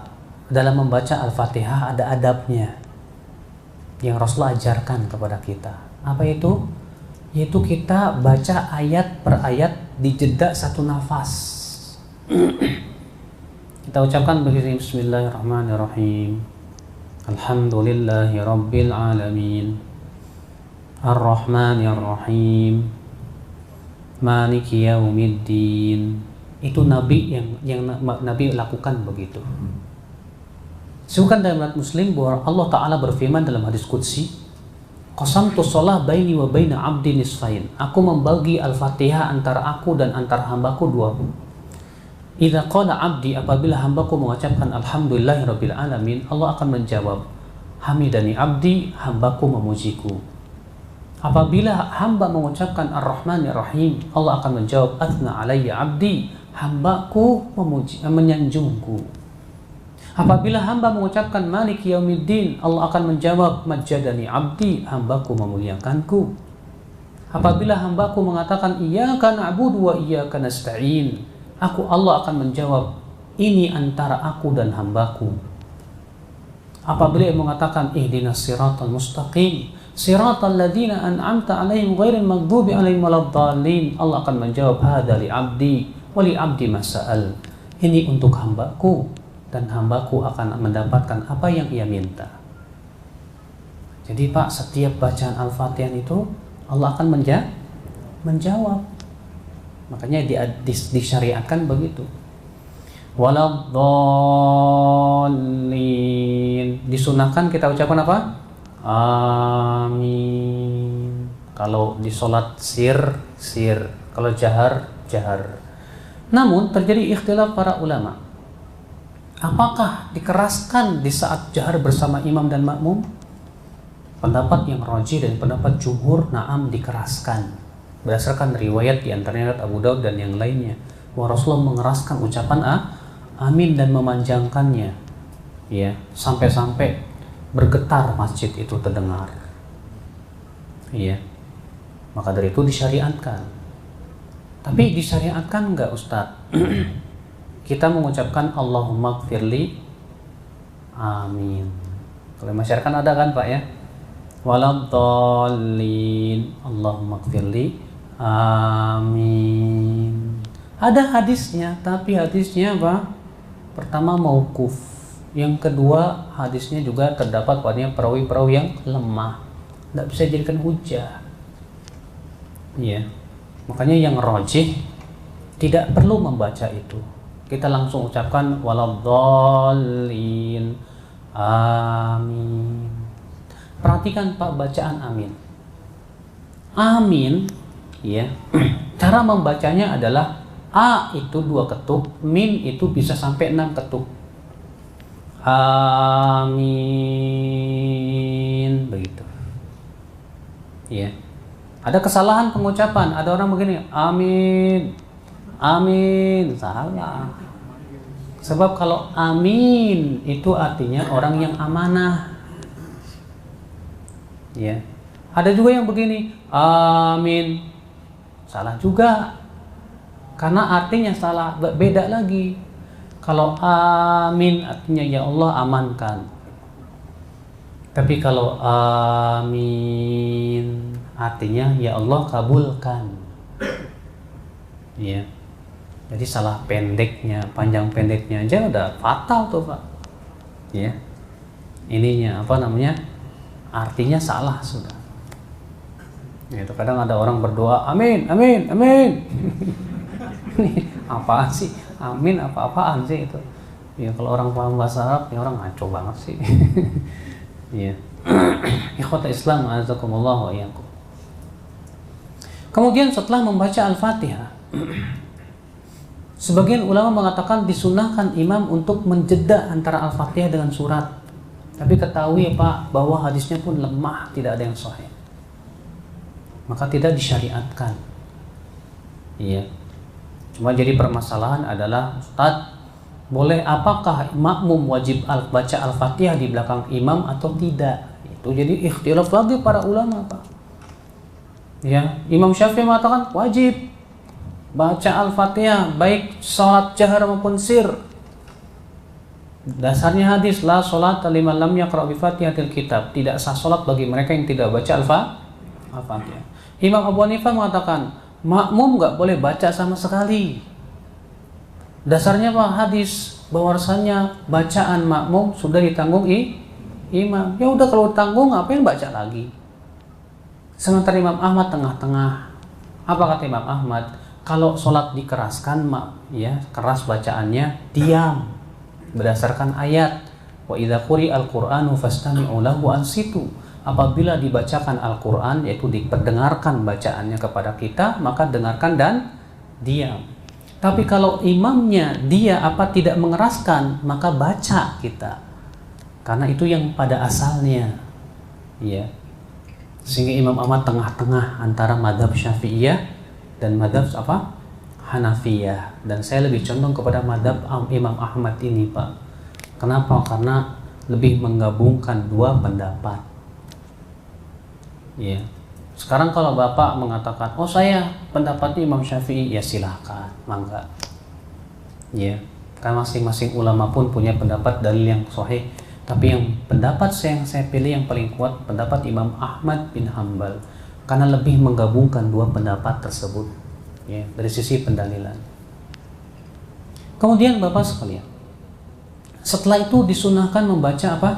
dalam membaca Al-Fatihah ada adabnya yang Rasulullah ajarkan kepada kita. Apa itu? Yaitu kita baca ayat per ayat di jeda satu nafas. Kita ucapkan begini, Bismillahirrahmanirrahim. Alhamdulillahi Rabbil Alamin, Ar-Rahmanir-Rahim, Maliki Yaumiddin. Itu Nabi yang Nabi lakukan begitu. Sebutkan dalam riwayat Muslim bahwa Allah Ta'ala berfirman dalam hadis Qudsi, Qasamtu sholah baini wa baina abdi nisfain. Aku membagi Al-Fatihah antara aku dan antara hambaku dua. Idza qala abdi, apabila hambaku mengucapkan alhamdulillahi rabbil alamin, Allah akan menjawab, hamidani abdi, hambaku memujiku. Apabila hamba mengucapkan ar-Rahmanir Rahim, Allah akan menjawab, athna alayya abdi, hambaku menyanjungku. Apabila hamba mengucapkan maliki yaumiddin, Allah akan menjawab, majjadani abdi, hambaku memuliakanku. Apabila hambaku mengatakan iyyaka na'budu wa iyyaka nasta'in, Allah akan menjawab, ini antara aku dan hambaku. Apabila ia mengatakan ihdinas siratal mustaqim, siratal ladzina an'amta 'alaihim ghairil maghdubi 'alaihim waladdallin, Allah akan menjawab, hadza li 'abdi wa li 'abdi mas'al. Ini untuk hambaku dan hambaku akan mendapatkan apa yang ia minta. Jadi Pak, setiap bacaan Al-Fatihah itu Allah akan menjawab. Makanya disyariatkan begitu. Waladdallin. Disunahkan kita ucapkan apa? Amin. Kalau di sholat sir. Kalau jahar. Namun terjadi ikhtilaf para ulama. Apakah dikeraskan di saat jahar bersama imam dan makmum? Pendapat yang rajih dan pendapat jumhur, na'am, dikeraskan. Berdasarkan riwayat di antaranya Abu Daud dan yang lainnya, bahwa Rasulullah mengeraskan ucapan amin dan memanjangkannya, ya, sampai-sampai bergetar masjid itu terdengar, ya. Maka dari itu disyariatkan. Tapi disyariatkan enggak Ustadz? Kita mengucapkan Allahumma gfirli, amin. Kalau masyarakat ada kan Pak ya? Waladdallin, Allahumma gfirli, amin. Ada hadisnya, tapi hadisnya apa? Pertama mauquf, yang kedua hadisnya juga terdapat padanya perawi-perawi yang lemah, tidak bisa dijadikan hujah. Ya, makanya yang rajih tidak perlu membaca itu. Kita langsung ucapkan waladdallin, amin. Perhatikan Pak bacaan amin. Amin, ya. Cara membacanya adalah A itu 2 ketuk, min itu bisa sampai 6 ketuk. Amin, begitu. Ya. Ada kesalahan pengucapan, ada orang begini, amin. Amin, salah. Sebab kalau amin itu artinya orang yang amanah. Ya. Ada juga yang begini, amin. Salah juga. Karena artinya salah, beda lagi. Kalau amin artinya ya Allah amankan. Tapi kalau amin artinya ya Allah kabulkan. Ya. Jadi salah pendeknya, panjang pendeknya aja udah fatal tuh Pak. Ya. Ininya apa namanya? Artinya salah sudah. Itu kadang ada orang berdoa, amin, amin, amin. Apaan sih? Amin apa-apaan sih itu? Ya kalau orang paham bahasa Arab, ya orang ngaco banget sih. Ya. Ikhwata Islam, azakumullah wa iyyakum. Kemudian setelah membaca Al-Fatihah, sebagian ulama mengatakan disunahkan imam untuk menjeda antara Al-Fatihah dengan surat. Tapi ketahui Pak bahwa hadisnya pun lemah, tidak ada yang sahih. Maka tidak disyariatkan. Iya. Cuma jadi permasalahan adalah Ustadz, boleh apakah makmum wajib baca Al-Fatihah di belakang imam atau tidak? Itu jadi ikhtilaf lagi para ulama, Pak. Ya, Imam Syafi'i mengatakan wajib baca Al-Fatihah baik salat jahar maupun sir. Dasarnya hadis la salat liman lam yaqra bi Fatihatil kitab. Tidak sah salat bagi mereka yang tidak baca Al-Fatihah. Imam Abu Hanifah mengatakan makmum nggak boleh baca sama sekali. Dasarnya apa? Hadis bahwasanya bacaan makmum sudah ditanggung imam. Ya udah kalau tanggung ngapain baca lagi? Sementara Imam Ahmad tengah-tengah. Apa kata Imam Ahmad? Kalau sholat dikeraskan, ya keras bacaannya, diam berdasarkan ayat. Wa idza quri'al Qur'anu fastami'u lahu ansitu. Apabila dibacakan Al-Qur'an, yaitu diperdengarkan bacaannya kepada kita, maka dengarkan dan diam. Tapi kalau imamnya dia tidak mengeraskan, maka baca kita. Karena itu yang pada asalnya. Ya. Sehingga Imam Ahmad tengah-tengah antara madhab Syafi'iyah dan madhab Hanafiyah. Dan saya lebih condong kepada madhab Imam Ahmad ini, Pak. Kenapa? Karena lebih menggabungkan dua pendapat. Ya. Sekarang kalau Bapak mengatakan, oh saya pendapatnya Imam Syafi'i, ya silahkan, mangga. Ya, kan masing-masing ulama pun punya pendapat dalil yang sahih. Tapi yang pendapat yang saya pilih yang paling kuat pendapat Imam Ahmad bin Hanbal, karena lebih menggabungkan dua pendapat tersebut, ya, dari sisi pendalilan. Kemudian Bapak sekalian, setelah itu disunahkan membaca apa?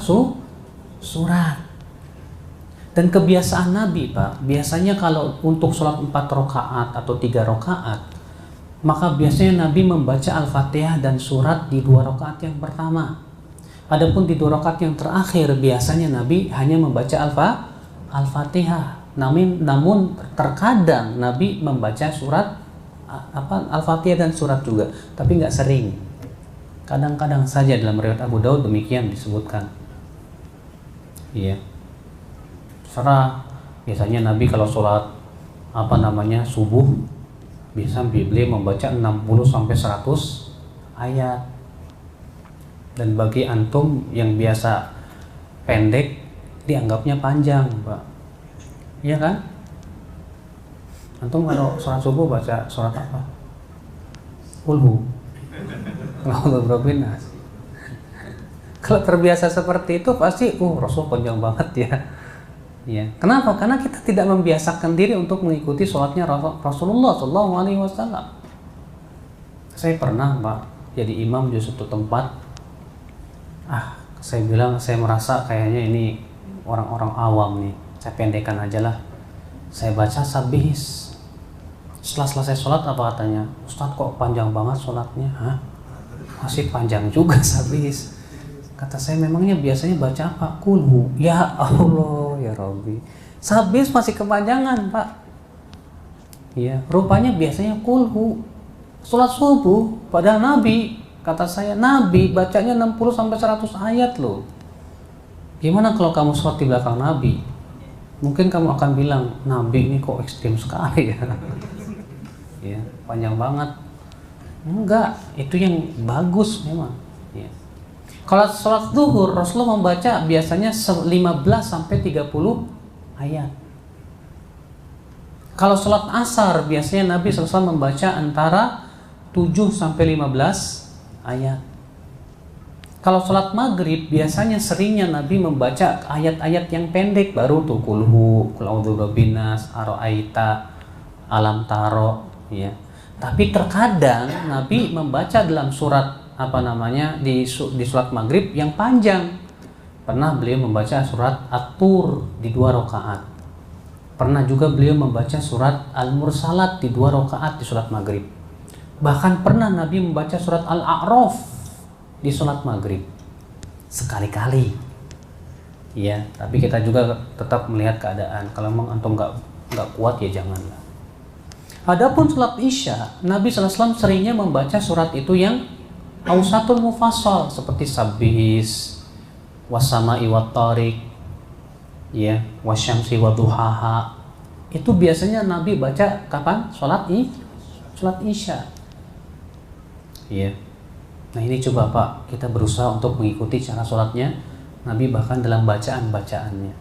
Surat. Dan kebiasaan Nabi, Pak, biasanya kalau untuk sholat 4 rakaat atau 3 rakaat, maka biasanya Nabi membaca Al-Fatihah dan surat di 2 rakaat yang pertama. Adapun di 2 rakaat yang terakhir, biasanya Nabi hanya membaca Al-Fatihah. Namun terkadang Nabi membaca surat Al-Fatihah dan surat juga, tapi nggak sering. Kadang-kadang saja dalam riwayat Abu Daud demikian disebutkan. Iya. Biasanya Nabi kalau sholat subuh bisa beliau membaca 60 sampai 100 ayat. Dan bagi antum yang biasa pendek dianggapnya panjang, Pak. Iya kan? Antum kalau sholat subuh baca surat apa? Qul Kalau terbiasa seperti itu pasti Rasul panjang banget ya. Ya, kenapa? Karena kita tidak membiasakan diri untuk mengikuti sholatnya Rasulullah SAW. Saya pernah, Pak, jadi imam di suatu tempat. Saya bilang, saya merasa kayaknya ini orang-orang awam nih. Saya pendekkan aja lah. Saya baca sabihis. Setelah selesai sholat apa katanya? Ustadz kok panjang banget sholatnya? Masih panjang juga sabihis. Kata saya, memangnya biasanya baca apa? Kulhu. Ya Allah, ya Rabbi. Sabihis masih kepanjangan, Pak. Ya, rupanya biasanya kulhu. Sholat subuh, padahal Nabi, kata saya, Nabi bacanya 60 sampai 100 ayat loh. Gimana kalau kamu sholat di belakang Nabi? Mungkin kamu akan bilang, Nabi ini kok ekstrim sekali ya. Ya, panjang banget. Enggak, itu yang bagus memang. Ya. Kalau sholat zuhur, Rasulullah membaca biasanya 15 sampai 30 ayat. Kalau sholat asar, biasanya Nabi SAW membaca antara 7 sampai 15 ayat. Kalau sholat maghrib, biasanya seringnya Nabi membaca ayat-ayat yang pendek, baru tuh kulhu, kul'audzu birabbinas, ara'aita, alam taro, ya. Tapi terkadang Nabi membaca dalam surat di surat maghrib yang panjang. Pernah beliau membaca surat At-Tur di 2 rakaat. Pernah juga beliau membaca surat Al-Mursalat di 2 rakaat di surat maghrib. Bahkan pernah Nabi membaca surat Al-A'raf di surat maghrib sekali-kali. Ya, tapi kita juga tetap melihat keadaan. Kalau memang antum nggak kuat ya janganlah. Adapun surat Isya, Nabi SAW seringnya membaca surat itu yang Ausatul Mufassal seperti Sabbihis, Wasama'i Wattariq, ya, Wasyamsi Waduhaha. Itu biasanya Nabi baca kapan? Sholat Isya. Ya. Nah ini coba Pak, kita berusaha untuk mengikuti cara sholatnya Nabi, bahkan dalam bacaan-bacaannya.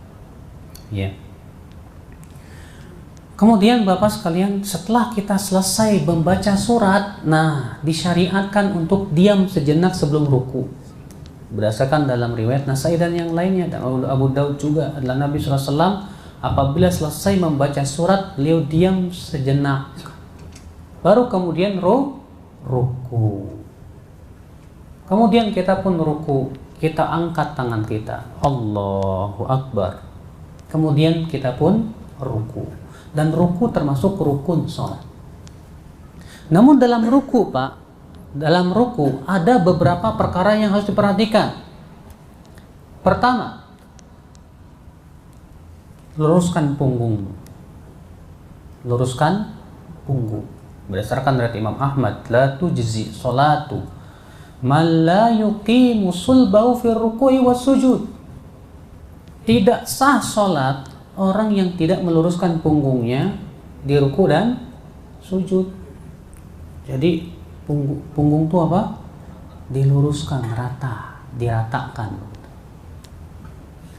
Ya. Kemudian Bapak sekalian, setelah kita selesai membaca surat, nah disyariatkan untuk diam sejenak sebelum ruku. Berdasarkan dalam riwayat Nasai dan yang lainnya, dan Abu Daud juga, adalah Nabi SAW apabila selesai membaca surat, beliau diam sejenak, baru kemudian ruku. Kemudian kita pun ruku, kita angkat tangan kita, Allahu Akbar. Kemudian kita pun ruku. Dan ruku termasuk rukun sholat. Namun dalam ruku Pak, dalam ruku ada beberapa perkara yang harus diperhatikan. Pertama, luruskan punggung. Luruskan punggung. Berdasarkan dari Imam Ahmad, la tujzi sholatu man la yuqimu sulbahu fi ruku'i was sujud. Tidak sah sholat orang yang tidak meluruskan punggungnya di ruku dan sujud. Jadi punggung itu apa? Diluruskan, rata, diratakan.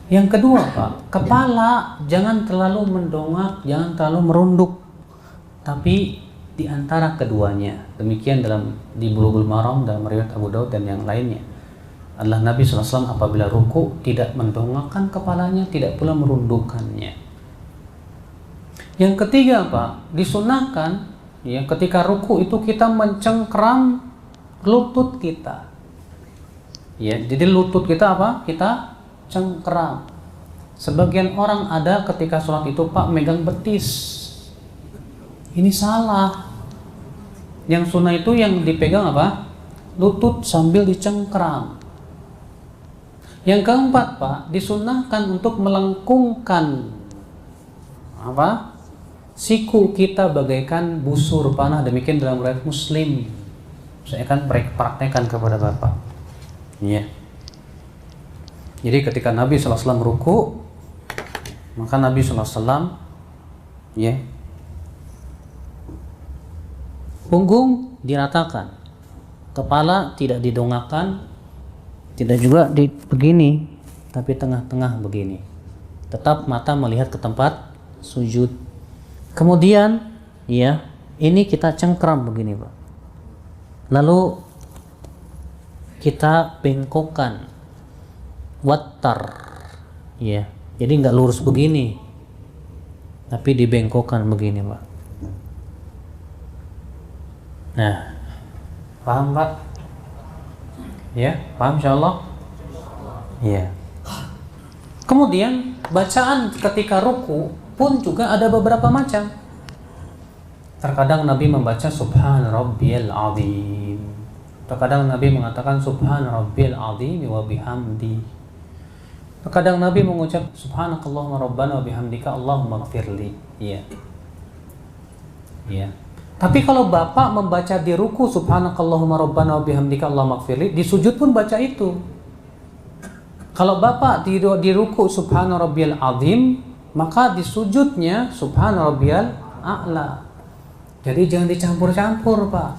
Yang kedua Pak, kepala jangan terlalu mendongak, jangan terlalu merunduk, tapi di antara keduanya. Demikian di Bulughul Maram dalam riwayat Abu Daud dan yang lainnya. Adalah Nabi SAW apabila ruku tidak mendongakkan kepalanya, tidak pula merundukkannya. Yang ketiga Pak, disunahkan ya ketika ruku itu kita mencengkeram lutut kita. Ya, jadi lutut kita apa? Kita cengkeram. Sebagian orang ada ketika sholat itu Pak megang betis. Ini salah. Yang sunnah itu yang dipegang apa? Lutut sambil dicengkeram. Yang keempat Pak, disunahkan untuk melengkungkan apa? Siku kita bagaikan busur panah, demikian dalam riwayat Muslim. Saya akan praktekkan kepada Bapak. Iya. Jadi ketika Nabi SAW ruku, maka Nabi SAW ya, punggung diratakan, kepala tidak didongakkan, tidak juga begini, tapi tengah-tengah begini. Tetap mata melihat ke tempat sujud. Kemudian, ya, ini kita cengkram begini, Pak. Lalu kita bengkokkan, wattar, ya. Jadi nggak lurus begini, tapi dibengkokkan begini, Pak. Nah, paham, Pak? Ya, paham insyaallah? Ya. Kemudian bacaan ketika ruku pun juga ada beberapa macam. Terkadang Nabi membaca Subhan Rabbiyal Azim. Terkadang Nabi mengatakan Subhan Rabbiyal Azim wa bihamdi. Terkadang Nabi mengucap Subhanakallahumma rabbana wa bihamdika Allahumma ighfirli. Iya. Iya. Tapi kalau Bapak membaca di ruku Subhanakallahumma rabbana wa bihamdika Allahumma ighfirli, di sujud pun baca itu. Kalau Bapak di ruku Subhana Rabbiyal Azim, maka di sujudnya Subhana Rabbiyal A'la. Jadi jangan dicampur-campur, Pak.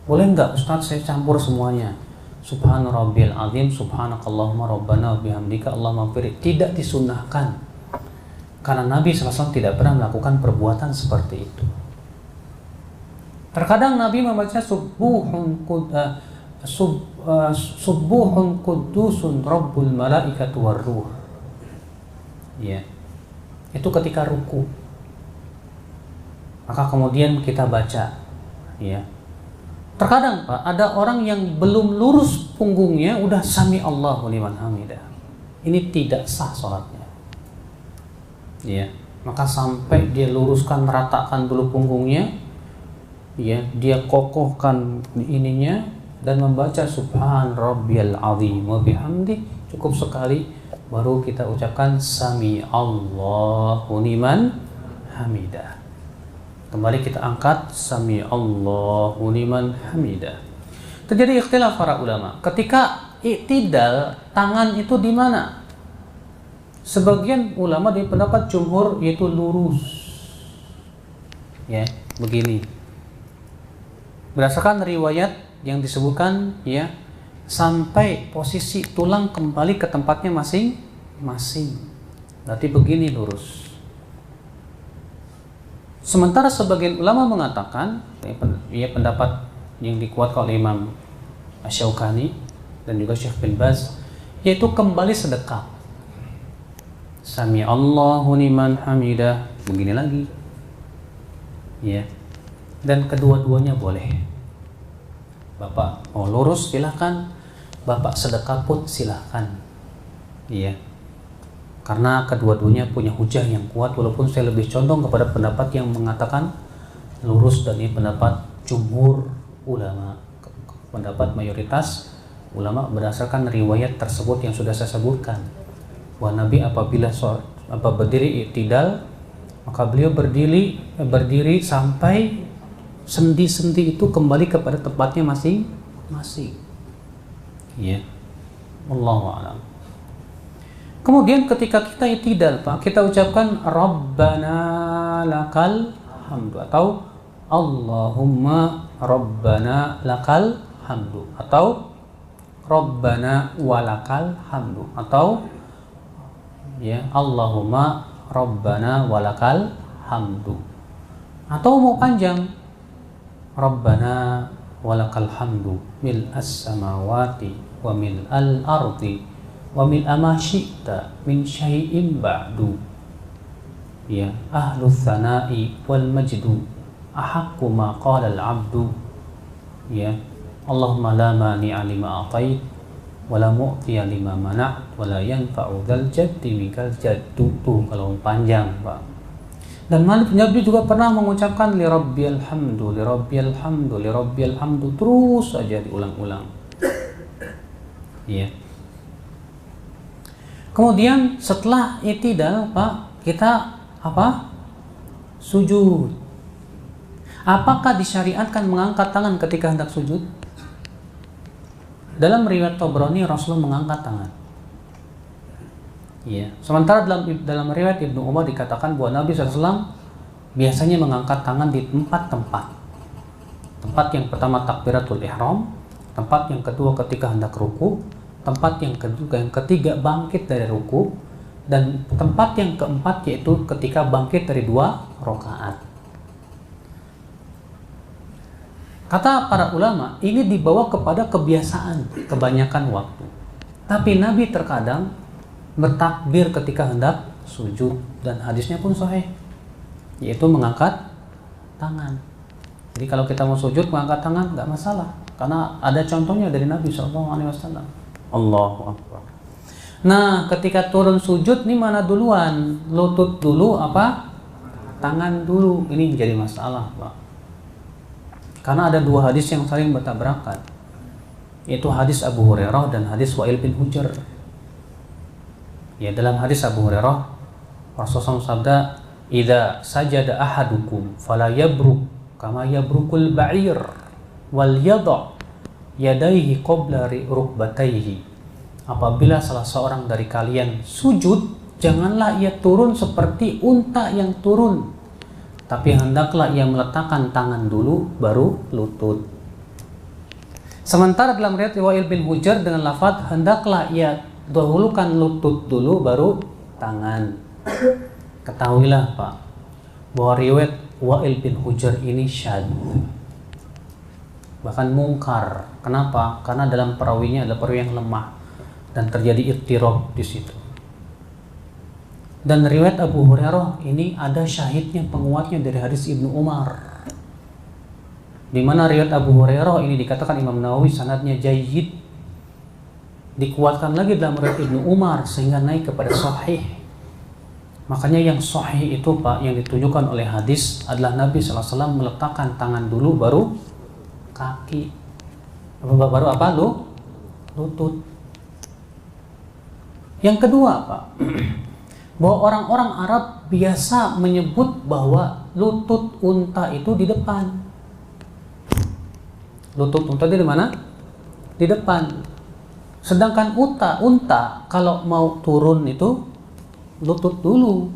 Boleh enggak Ustaz saya campur semuanya? Subhana Rabbiyal Azim, Subhanakallahumma rabbana wa bihamdika Allahumma ighfirli. Tidak disunahkan. Karena Nabi SAW tidak pernah melakukan perbuatan seperti itu. Terkadang Nabi membaca Subuhun Qudusun Rabbul Malaikatu Warruh. Ya. Itu ketika ruku. Maka kemudian kita baca, ya. Terkadang Pak, ada orang yang belum lurus punggungnya udah sami Allahu liman hamidah. Ini tidak sah salatnya. Ya. Maka sampai dia luruskan, ratakan dulu punggungnya. Ya, dia kokohkan ininya dan membaca Subhan Rabbiyal Azim wa bihamdi, cukup sekali baru kita ucapkan Sami Allahu liman hamidah. Kembali kita angkat Sami Allahu liman hamidah. Terjadi ikhtilaf para ulama. Ketika i'tidal, tangan itu di mana? Sebagian ulama di pendapat jumhur yaitu lurus. Ya, begini. Berdasarkan riwayat yang disebutkan ya, sampai posisi tulang kembali ke tempatnya masing-masing. Berarti begini lurus. Sementara sebagian ulama mengatakan, ya pendapat yang dikuatkan oleh Imam Asy-Syaukani dan juga Syekh bin Baz, yaitu kembali sedekap. Sami Allahu liman hamidah, begini lagi. Ya. Dan kedua-duanya boleh. Bapak mau lurus silahkan, Bapak sedekap pun silahkan. Iya. Karena kedua-duanya punya hujah yang kuat, walaupun saya lebih condong kepada pendapat yang mengatakan lurus, dan ini pendapat jumhur ulama, pendapat mayoritas ulama berdasarkan riwayat tersebut yang sudah saya sebutkan. Bahwa Nabi apabila berdiri i'tidal, maka beliau berdiri sampai sendi-sendi itu kembali kepada tempatnya masing-masing. Ya. Wallahu a'lam. Kemudian ketika kita i'tidal, Pak, kita ucapkan Rabbana lakal hamdu, atau Allahumma Rabbana lakal hamdu, atau Rabbana walakal hamdu, atau ya Allahumma Rabbana walakal hamdu, atau mau panjang Rabbana walakal hamdu mil'as samawati wa mil'al ardi wa mil'a ma syi'ta min syai'in ba'du, ya ahlus tsana'i wal majdu ahaqqu ma qala al 'abdu, ya Allahumma la mani'a lima atait wa la mu'tiya lima mana' wa la yanfa'u dzal jaddi minkal jaddu. Tuh kalau panjang, Pak. Dan Nabi juga pernah mengucapkan li rabbiyal hamdu, li rabbiyal hamdu, li rabbiyal hamdu, terus saja diulang-ulang. Iya. Kemudian setelah i'tidal, Pak, kita apa? Sujud. Apakah disyariatkan mengangkat tangan ketika hendak sujud? Dalam riwayat Tabrani, Rasulullah mengangkat tangan. Iya. Sementara dalam riwayat Ibnu Umar dikatakan bahwa Nabi SAW biasanya mengangkat tangan di tempat-tempat. Tempat yang pertama takbiratul ihram, tempat yang kedua ketika hendak ruku, tempat yang ketiga bangkit dari ruku, dan tempat yang keempat yaitu ketika bangkit dari 2 rakaat. Kata para ulama, ini dibawa kepada kebiasaan kebanyakan waktu. Tapi Nabi terkadang bertakbir ketika hendak sujud, dan hadisnya pun sahih, yaitu mengangkat tangan. Jadi kalau kita mau sujud mengangkat tangan nggak masalah, karena ada contohnya dari Nabi SAW. Allahu Akbar. Nah, ketika turun sujud nih mana duluan? Lutut dulu apa? Tangan dulu? Ini menjadi masalah, Pak. Karena ada 2 hadis yang saling bertabrakan, yaitu hadis Abu Hurairah dan hadis Wa'il bin Hujr. Ya, dalam hadis Abu Hurairah, Rasulullah sabda, "Idza sajada ahadukum fala yabruk kama yabrukul ba'ir wal yadha yadayhi qabla rukbatayhi." Apabila salah seorang dari kalian sujud, janganlah ia turun seperti unta yang turun, tapi hendaklah ia meletakkan tangan dulu baru lutut. Sementara dalam riwayat Wa'il bin Hujr dengan lafaz hendaklah ia dahulukan lutut dulu baru tangan. Ketahuilah, Pak, bahwa riwayat Wa'il bin Hujr ini syadz, bahkan mungkar. Kenapa? Karena dalam perawinya adalah perawi yang lemah dan terjadi ittirab di situ. Dan riwayat Abu Hurairah ini ada syahidnya, penguatnya dari hadis Ibnu Umar, di mana riwayat Abu Hurairah ini dikatakan Imam Nawawi sanadnya jayyid, dikuatkan lagi dalam riwayat Ibnu Umar sehingga naik kepada sahih. Makanya yang sahih itu, Pak, yang ditunjukkan oleh hadis adalah Nabi SAW meletakkan tangan dulu baru kaki, baru apa? Lutut. Yang kedua, Pak, bahwa orang-orang Arab biasa menyebut bahwa lutut unta itu di depan. Lutut unta di mana? Di depan. Sedangkan unta kalau mau turun itu lutut dulu,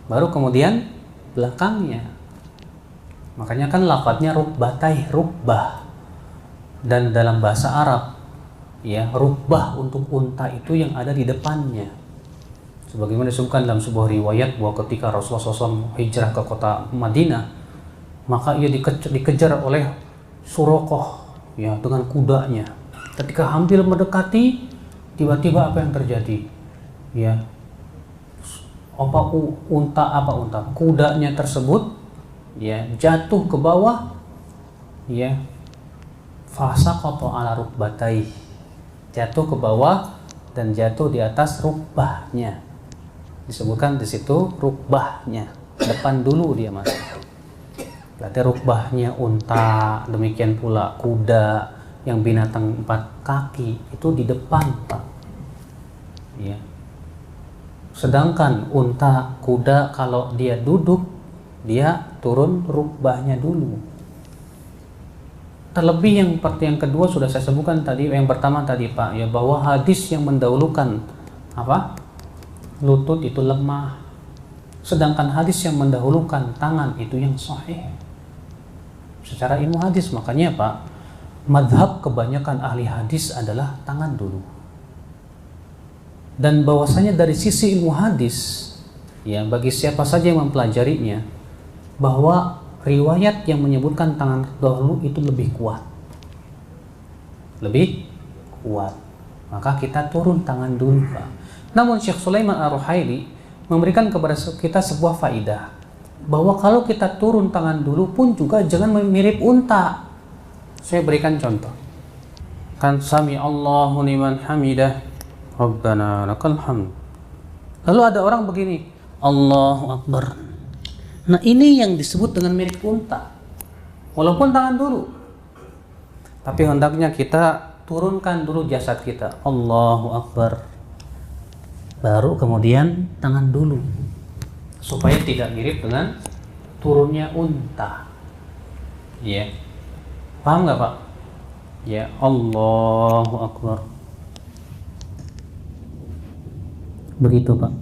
baru kemudian belakangnya. Makanya kan lafadznya rukbatai, rukbah. Dan dalam bahasa Arab, ya, rukbah untuk unta itu yang ada di depannya. Sebagaimana disebutkan dalam sebuah riwayat bahwa ketika Rasulullah SAW hijrah ke kota Madinah, maka ia dikejar oleh Suraqah, ya, dengan kudanya. Ketika hampir mendekati, tiba-tiba apa yang terjadi? Ya, kudanya tersebut, ya, jatuh ke bawah, ya, fasaqata ala rukbatai, jatuh ke bawah dan jatuh di atas rukbahnya. Disebutkan di situ rukbahnya, depan dulu dia masuk. Berarti rukbahnya unta, demikian pula kuda yang binatang 4 kaki itu di depan, Pak. Ya. Sedangkan unta, kuda kalau dia duduk, dia turun rukbahnya dulu. Terlebih yang kedua sudah saya sebutkan tadi, yang pertama tadi, Pak, ya, bahwa hadis yang mendahulukan apa? Lutut itu lemah. Sedangkan hadis yang mendahulukan tangan itu yang sahih. Secara ilmu hadis, makanya, Pak, madhab kebanyakan ahli hadis adalah tangan dulu. Dan bahwasanya dari sisi ilmu hadis, ya, bagi siapa saja yang mempelajarinya, bahwa riwayat yang menyebutkan tangan dahulu itu lebih kuat. Lebih kuat. Maka kita turun tangan dulu, Pak. Namun Syekh Sulaiman Ar-Ruhaili memberikan kepada kita sebuah faidah, bahwa kalau kita turun tangan dulu pun juga jangan mirip unta. Saya berikan contoh. Kan sami Allahu liman hamidah, Rabbana lakal hamd. Lalu ada orang begini, Allahu Akbar. Nah, ini yang disebut dengan mirip unta. Walaupun tangan dulu, tapi hendaknya kita turunkan dulu jasad kita, Allahu Akbar, baru kemudian tangan dulu, supaya tidak mirip dengan turunnya unta. Ya, paham nggak, Pak? Ya, Allahu Akbar, begitu, Pak.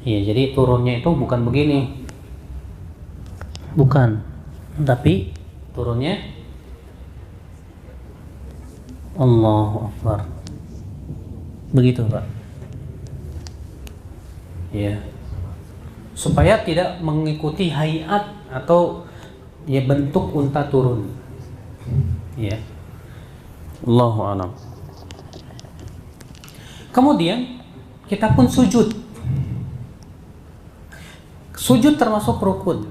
Ya, jadi turunnya itu bukan begini, bukan, tapi turunnya Allahu Akbar, begitu, Pak. Ya, supaya tidak mengikuti hayat atau, ya, bentuk unta turun. Ya, Allahu a'lam. Kemudian kita pun sujud. Sujud termasuk rukun.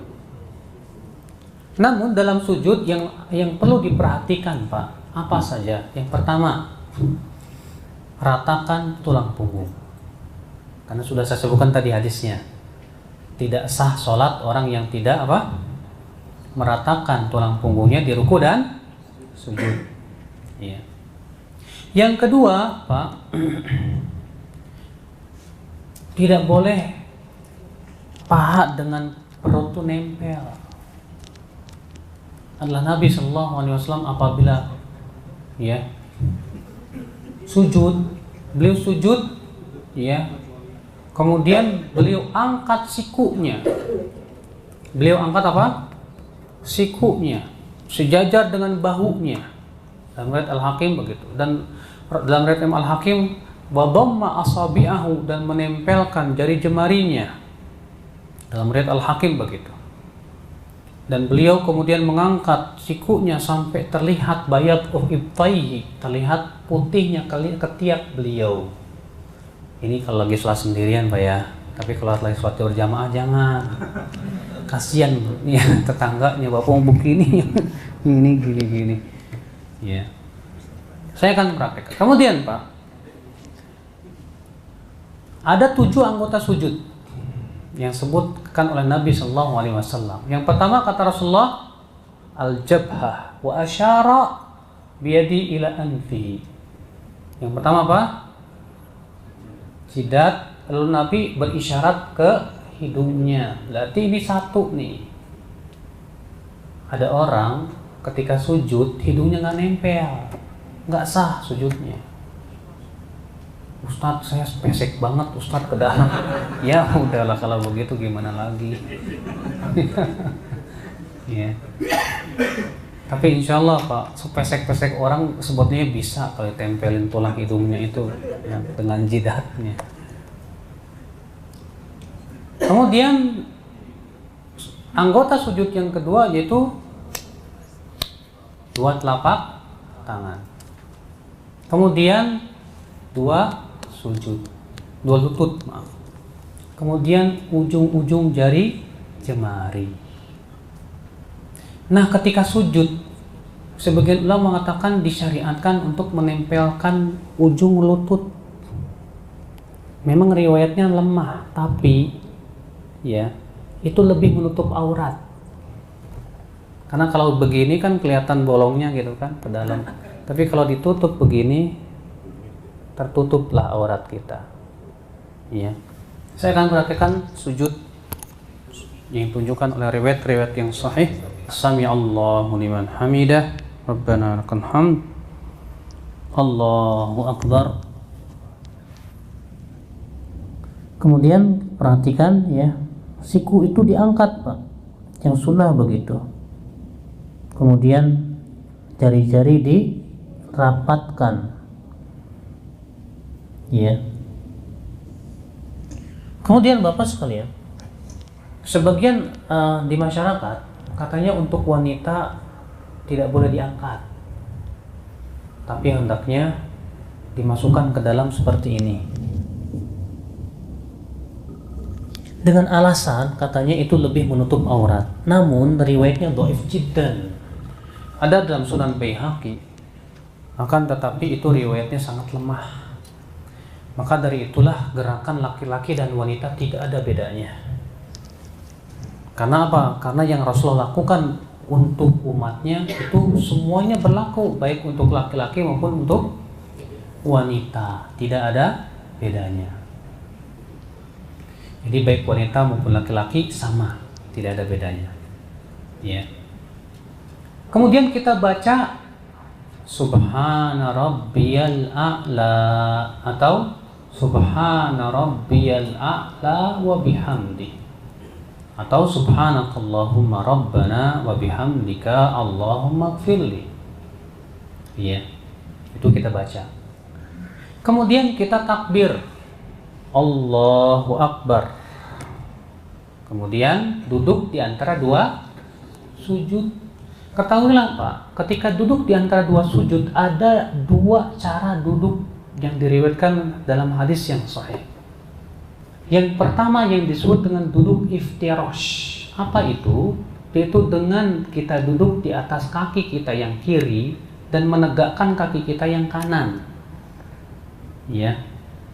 Namun dalam sujud yang perlu diperhatikan, Pak, apa saja? Yang pertama, ratakan tulang punggung. Karena sudah saya sebutkan tadi hadisnya. Tidak sah sholat orang yang tidak apa? Meratakan tulang punggungnya di ruku dan sujud. Ya. Yang kedua, Pak, tidak boleh paha dengan perut itu nempel. Adalah Nabi Shallallahu Alaihi Wasallam apabila, ya, sujud, beliau sujud, ya, kemudian beliau angkat sikunya. Beliau angkat apa? Sikunya, sejajar dengan bahunya. Dalam riwayat Al-Hakim begitu. Dan dalam riwayat Al-Hakim, wadhamma asabi'ahu, dan menempelkan jari jemarinya. Dalam riwayat Al-Hakim begitu. Dan beliau kemudian mengangkat sikunya sampai terlihat bayad ibtaihi, terlihat putihnya ketiak beliau. Ini kalau lagi sholat sendirian, Pak, ya. Tapi kalau lagi sholat berjamaah jangan. Kasihan ya tetangganya, bapak mau begini, ini gini. Ya. Saya akan praktek. Kemudian, Pak, ada 7 anggota sujud yang sebutkan oleh Nabi Sallallahu Alaihi Wasallam. Yang pertama kata Rasulullah, al-jabhah wa asyara biyadi ila anfihi. Yang pertama apa? Jidat. Lalu Nabi berisyarat ke hidungnya. Berarti ini satu nih. Ada orang ketika sujud hidungnya nggak nempel, nggak sah sujudnya. Ustadz, saya pesek banget, Ustadz, ke dalam. Ya udahlah, kalau begitu gimana lagi. Ya. Tapi insya Allah Pak, sepesek-pesek orang sebutnya bisa kalau tempelin tulang hidungnya itu ya, dengan jidatnya. Kemudian anggota sujud yang kedua yaitu dua telapak tangan. Kemudian dua lutut, maaf. Kemudian ujung-ujung jari jemari. Nah, ketika sujud, sebagian ulama mengatakan disyariatkan untuk menempelkan ujung lutut. Memang riwayatnya lemah, tapi ya, itu lebih menutup aurat. Karena kalau begini kan kelihatan bolongnya gitu kan ke dalam. Tapi kalau ditutup begini, tertutuplah aurat kita. Ya. Saya akan perhatikan sujud yang ditunjukkan oleh riwayat-riwayat yang sahih. Sami Allahu liman hamidah, Rabbana lakal hamd, Allahu akbar. Kemudian perhatikan ya, siku itu diangkat Pak, yang sunnah begitu. Kemudian jari-jari dirapatkan, ya. Kemudian Bapak sekalian, sebagian di masyarakat katanya untuk wanita tidak boleh diangkat, tapi hendaknya dimasukkan ke dalam seperti ini. Dengan alasan katanya itu lebih menutup aurat. Namun riwayatnya dhaif jiddan. Ada dalam Sunan Baihaqi. Akan tetapi itu riwayatnya sangat lemah. Maka dari itulah gerakan laki-laki dan wanita tidak ada bedanya. Karena apa? Karena yang Rasulullah lakukan untuk umatnya itu semuanya berlaku, baik untuk laki-laki maupun untuk wanita, tidak ada bedanya. Jadi baik wanita maupun laki-laki sama, tidak ada bedanya. Ya. Kemudian kita baca Subhana Rabbiyal A'la atau Subhana Rabbiyal A'la wa bihamdi, atau Subhanakallahumma Rabbana wa bihamdika Allahumma gfirli. Ya. Itu kita baca. Kemudian kita takbir Allahu Akbar. Kemudian duduk di antara dua sujud. Ketahuilah Pak, ketika duduk di antara dua sujud ada dua cara duduk yang diriwayatkan dalam hadis yang sahih. Yang pertama yang disebut dengan duduk iftirash. Apa itu? Yaitu dengan kita duduk di atas kaki kita yang kiri dan menegakkan kaki kita yang kanan. Ya.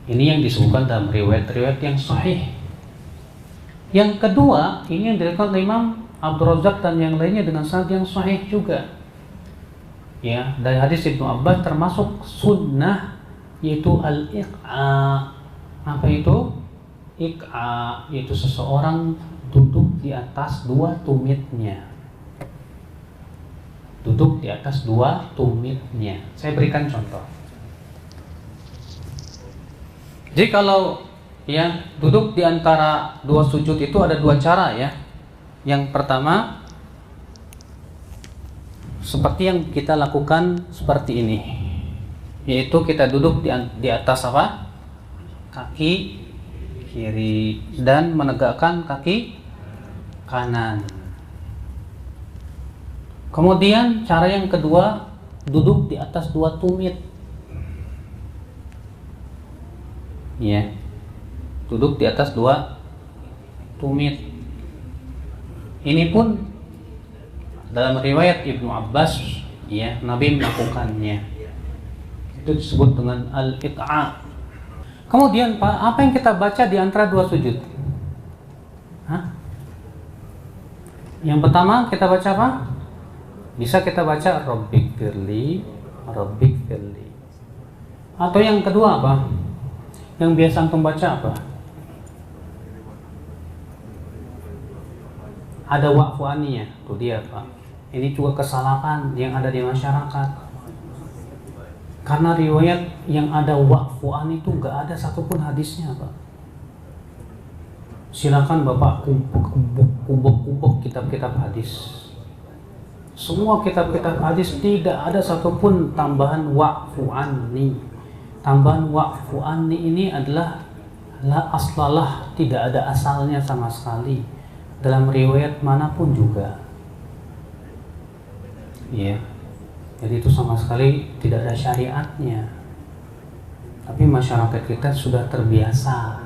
Ini yang disebutkan dalam riwayat-riwayat yang sahih. Yang kedua, ini yang diriwayatkan oleh Imam Abdul Razak dan yang lainnya dengan sanad yang sahih juga. Ya, dari hadis Ibnu Abbas termasuk sunnah yaitu al-iq'a. Apa itu? Iq'a yaitu seseorang duduk di atas dua tumitnya. Duduk di atas dua tumitnya. Saya berikan contoh. Jadi kalau ya duduk di antara dua sujud itu ada dua cara ya. Yang pertama seperti yang kita lakukan seperti ini, yaitu kita duduk di atas apa? Kaki kiri dan menegakkan kaki kanan. Kemudian cara yang kedua duduk di atas dua tumit. Ya, duduk di atas dua tumit. Ini pun dalam riwayat Ibnu Abbas, ya, Nabi melakukannya. Itu disebut dengan al-iq'a. Kemudian Pak, apa yang kita baca di antara dua sujud? Hah? Yang pertama kita baca apa? Bisa kita baca Rabbighfirli, Rabbighfirli. Atau yang kedua apa? Yang biasa antum baca apa? Ada waqfu aniyah, tuh dia Pak. Ini juga kesalahan yang ada di masyarakat. Karena riwayat yang ada waqfu an itu nggak ada satupun hadisnya Pak. Silakan Bapak kubek-kubek kitab-kitab hadis. Semua kitab-kitab hadis tidak ada satupun tambahan wa'fu anni. Tambahan wa'fu anni ini adalah la aslalah, tidak ada asalnya sama sekali dalam riwayat manapun juga. Ya. Jadi itu sama sekali tidak ada syariatnya. Tapi masyarakat kita sudah terbiasa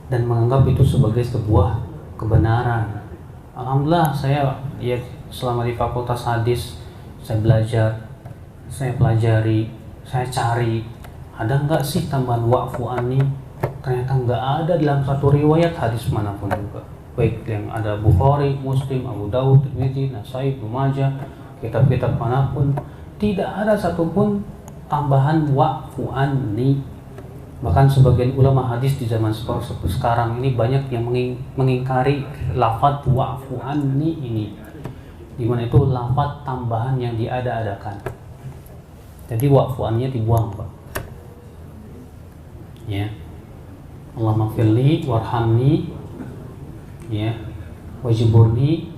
dan menganggap itu sebagai sebuah kebenaran. Alhamdulillah saya ya selama di fakultas hadis saya belajar, saya pelajari, saya cari ada nggak sih tambahan wa'fu anni. Ternyata nggak ada dalam satu riwayat hadis manapun juga, baik yang ada Bukhari, Muslim, Abu Dawud, Tirmidzi, Nasai, Ibnu Majah, kitab-kitab manapun tidak ada satupun tambahan wa'fu anni. Bahkan sebagian ulama hadis di zaman sekarang ini banyak yang mengingkari lafaz wa'fu anni ini, di mana itu lafaz tambahan yang diada-adakan. Jadi wa'fu anni dibuang, Pak. Ya. Allahumma firli warhamni, ya, wajiburni,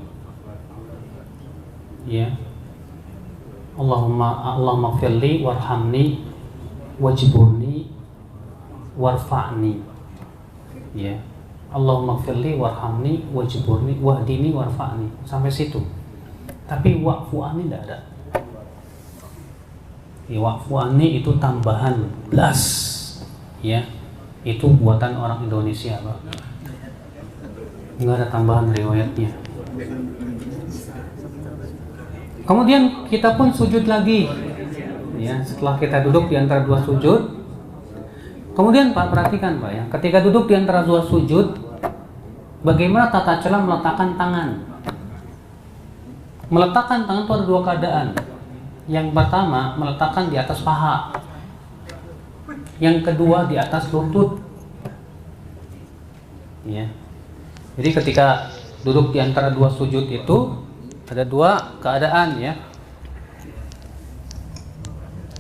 ya. Allahumma firli warhamni wajiburni warfa'ni, ya. Allahumma firli warhamni wajiburni wahdini warfa'ni, sampai situ. Tapi wa'fu anni tidak ada. Ya, wa'fu anni itu tambahan plus, ya. Itu buatan orang Indonesia, Pak. Nggak ada tambahan riwayatnya. Kemudian kita pun sujud lagi, ya. Setelah kita duduk di antara dua sujud, kemudian Pak perhatikan Pak ya, ketika duduk di antara dua sujud, bagaimana tata cara meletakkan tangan? Meletakkan tangan itu ada dua keadaan. Yang pertama, meletakkan di atas paha. Yang kedua, di atas lutut. Ya. Jadi ketika duduk di antara dua sujud itu ada dua keadaan, ya.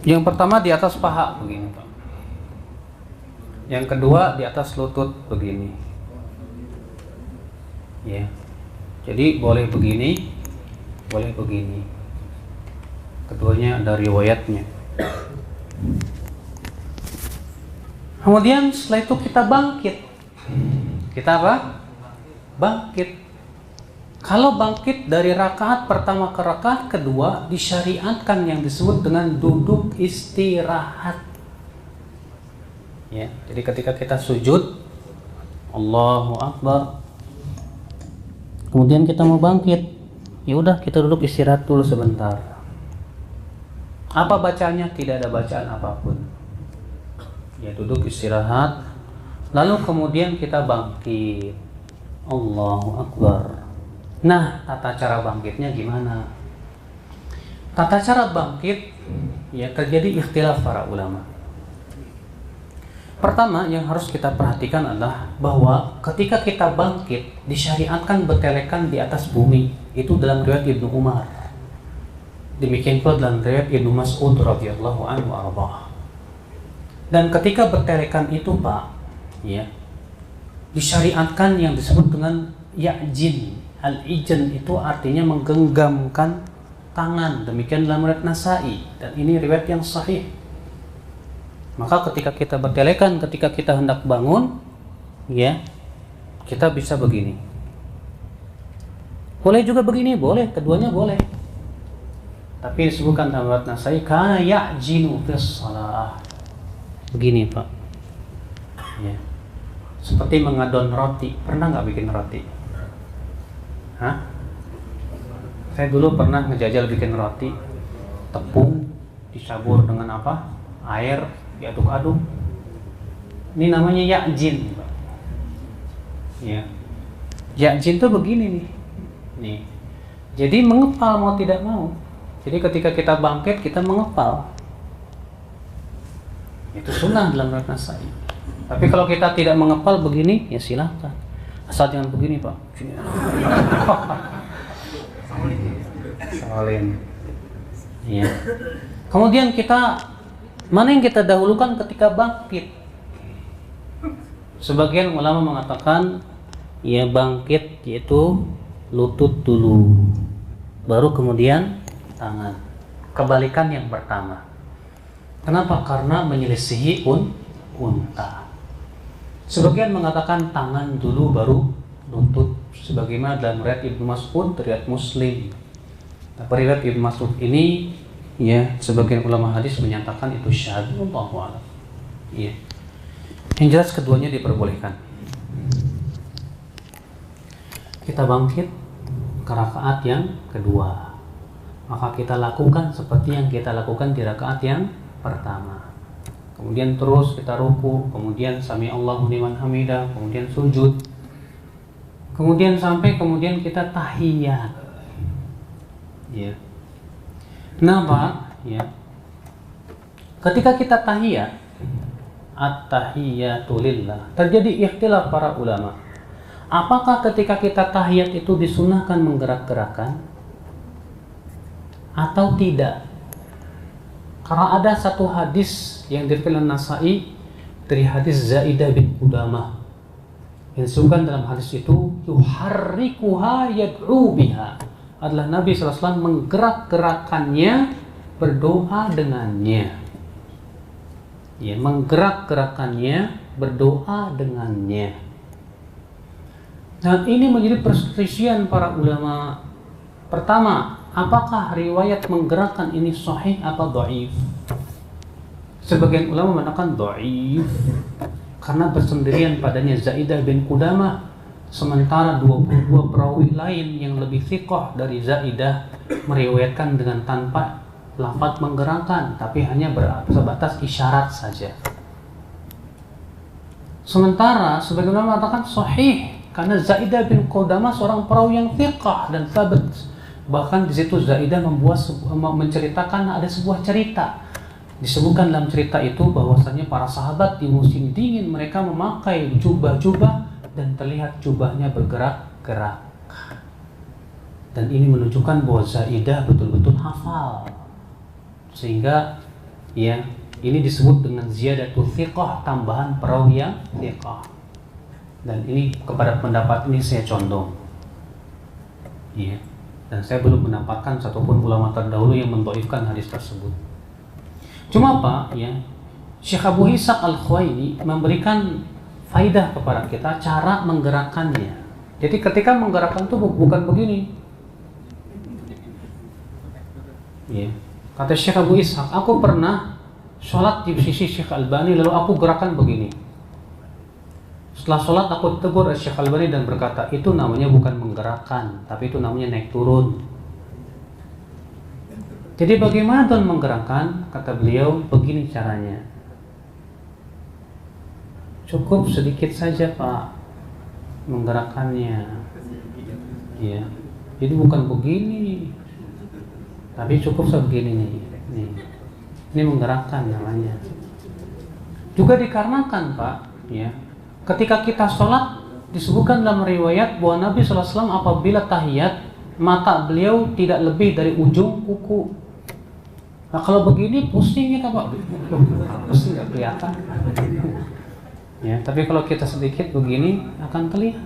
Yang pertama di atas paha begini, Pak. Yang kedua di atas lutut begini. Ya. Jadi boleh begini, boleh begini. Keduanya ada riwayatnya. Kemudian setelah itu kita bangkit. Kita apa? Bangkit. Kalau bangkit dari rakaat pertama ke rakaat kedua, disyariatkan yang disebut dengan duduk istirahat. Ya, jadi ketika kita sujud, Allahu Akbar, kemudian kita mau bangkit, ya udah kita duduk istirahat dulu sebentar. Apa bacanya? Tidak ada bacaan apapun. Ya, duduk istirahat, lalu kemudian kita bangkit. Allahu Akbar. Nah, tata cara bangkitnya gimana? Tata cara bangkit, ya terjadi ikhtilaf para ulama. Pertama yang harus kita perhatikan adalah bahwa ketika kita bangkit disyariatkan bertelekan di atas bumi. Itu dalam riwayat Ibnu Umar. Demikian pula dalam riwayat Ibnu Mas'ud radhiyallahu anhu arba. Dan ketika bertelekan itu Pak, ya, disyariatkan yang disebut dengan ya'jin. Al-ijn itu artinya menggenggamkan tangan. Demikian dalam riwayat Nasai, dan ini riwayat yang sahih. Maka ketika kita bertelekan, ketika kita hendak bangun, ya, kita bisa begini. Boleh juga begini, boleh, keduanya boleh. Tapi disebutkan dalam riwayat Nasai, kana ya'jinu fis shalah. Begini Pak, ya. Seperti mengadon roti. Pernah nggak bikin roti? Hah? Saya dulu pernah ngejajal bikin roti. Tepung disabur dengan apa? Air, diaduk-aduk. Ini namanya ya'jin, Pak. Ya. Ya'jin tuh begini nih. Nih. Jadi mengepal mau tidak mau. Jadi ketika kita bangkit kita mengepal. Itu sunnah dalam riwayat Nasai. Tapi kalau kita tidak mengepal begini, ya silakan. Asal jangan begini, Pak. Salin. Ya. Kemudian kita, mana yang kita dahulukan ketika bangkit? Sebagian ulama mengatakan, ya bangkit yaitu lutut dulu, baru kemudian tangan. Kebalikan yang pertama. Kenapa? Karena menyelisihi unta. Sebagian mengatakan tangan dulu baru lutut, sebagaimana dalam riwayat Ibnu Mas'ud, riwayat Muslim. Tapi riwayat Ibnu Mas'ud ini, ya, sebagian ulama hadis menyatakan itu syadz, wallahu a'lam. Ya. Yang jelas keduanya diperbolehkan. Kita bangkit ke rakaat yang kedua, maka kita lakukan seperti yang kita lakukan di rakaat yang pertama. Kemudian terus kita ruku, kemudian sami Allahu liman hamidah, kemudian sujud, kemudian sampai kemudian kita tahiyat. Ya. Kenapa? Ya. Ketika kita tahiyat, at-tahiyatu lillah, terjadi ikhtilaf para ulama. Apakah ketika kita tahiyat itu disunahkan menggerak-gerakan atau tidak? Karena ada satu hadis yang diriwayatkan Nasai dari hadis Zaidah bin Qudamah yang disebutkan dalam hadis itu, yuharrikuha yad'u biha, adalah Nabi SAW menggerak-gerakannya, berdoa dengannya. Ya, menggerak-gerakannya, berdoa dengannya. Dan ini menjadi perselisihan para ulama. Pertama, apakah riwayat menggerakkan ini sahih atau dhaif? Sebagian ulama mengatakan dhaif karena bersendirian padanya Zaidah bin Qudamah, sementara 22 perawi lain yang lebih thiqah dari Zaidah meriwayatkan dengan tanpa lafaz menggerakkan, tapi hanya sebatas isyarat saja. Sementara sebagian ulama mengatakan sahih karena Zaidah bin Qudamah seorang perawi yang thiqah dan thabit. Bahkan di situ Zaidah menceritakan ada sebuah cerita. Disebutkan dalam cerita itu bahwasanya para sahabat di musim dingin mereka memakai jubah-jubah dan terlihat jubahnya bergerak-gerak. Dan ini menunjukkan bahwa Zaidah betul-betul hafal. Sehingga ya, ini disebut dengan ziyadatul thiqah, tambahan perawi yang thiqah. Dan ini kepada pendapat ini saya condong. Iya. Dan saya belum mendapatkan satupun ulama terdahulu yang mendhaifkan hadis tersebut. Cuma apa ya, Syekh Abu Ishaq Al-Khuwaini memberikan faidah kepada kita cara menggerakkannya. Jadi ketika menggerakkan itu bukan begini. Ya. Kata Syekh Abu Ishaq, aku pernah sholat di sisi Syekh Albani lalu aku gerakan begini. Setelah sholat aku tegur Syekh Albani dan berkata, itu namanya bukan menggerakkan, tapi itu namanya naik turun. Jadi bagaimana Tuhan menggerakkan? Kata beliau, begini caranya. Cukup sedikit saja Pak menggerakkannya. Ya. Jadi bukan begini, tapi cukup sebegini nih. Ini menggerakkan namanya. Juga dikarenakan Pak, ya. Ketika kita sholat, disebutkan dalam riwayat bahwa Nabi SAW apabila tahiyat, mata beliau tidak lebih dari ujung kuku. Nah kalau begini pusing kita Pak, pusing nggak kelihatan. Ya, tapi kalau kita sedikit begini akan terlihat.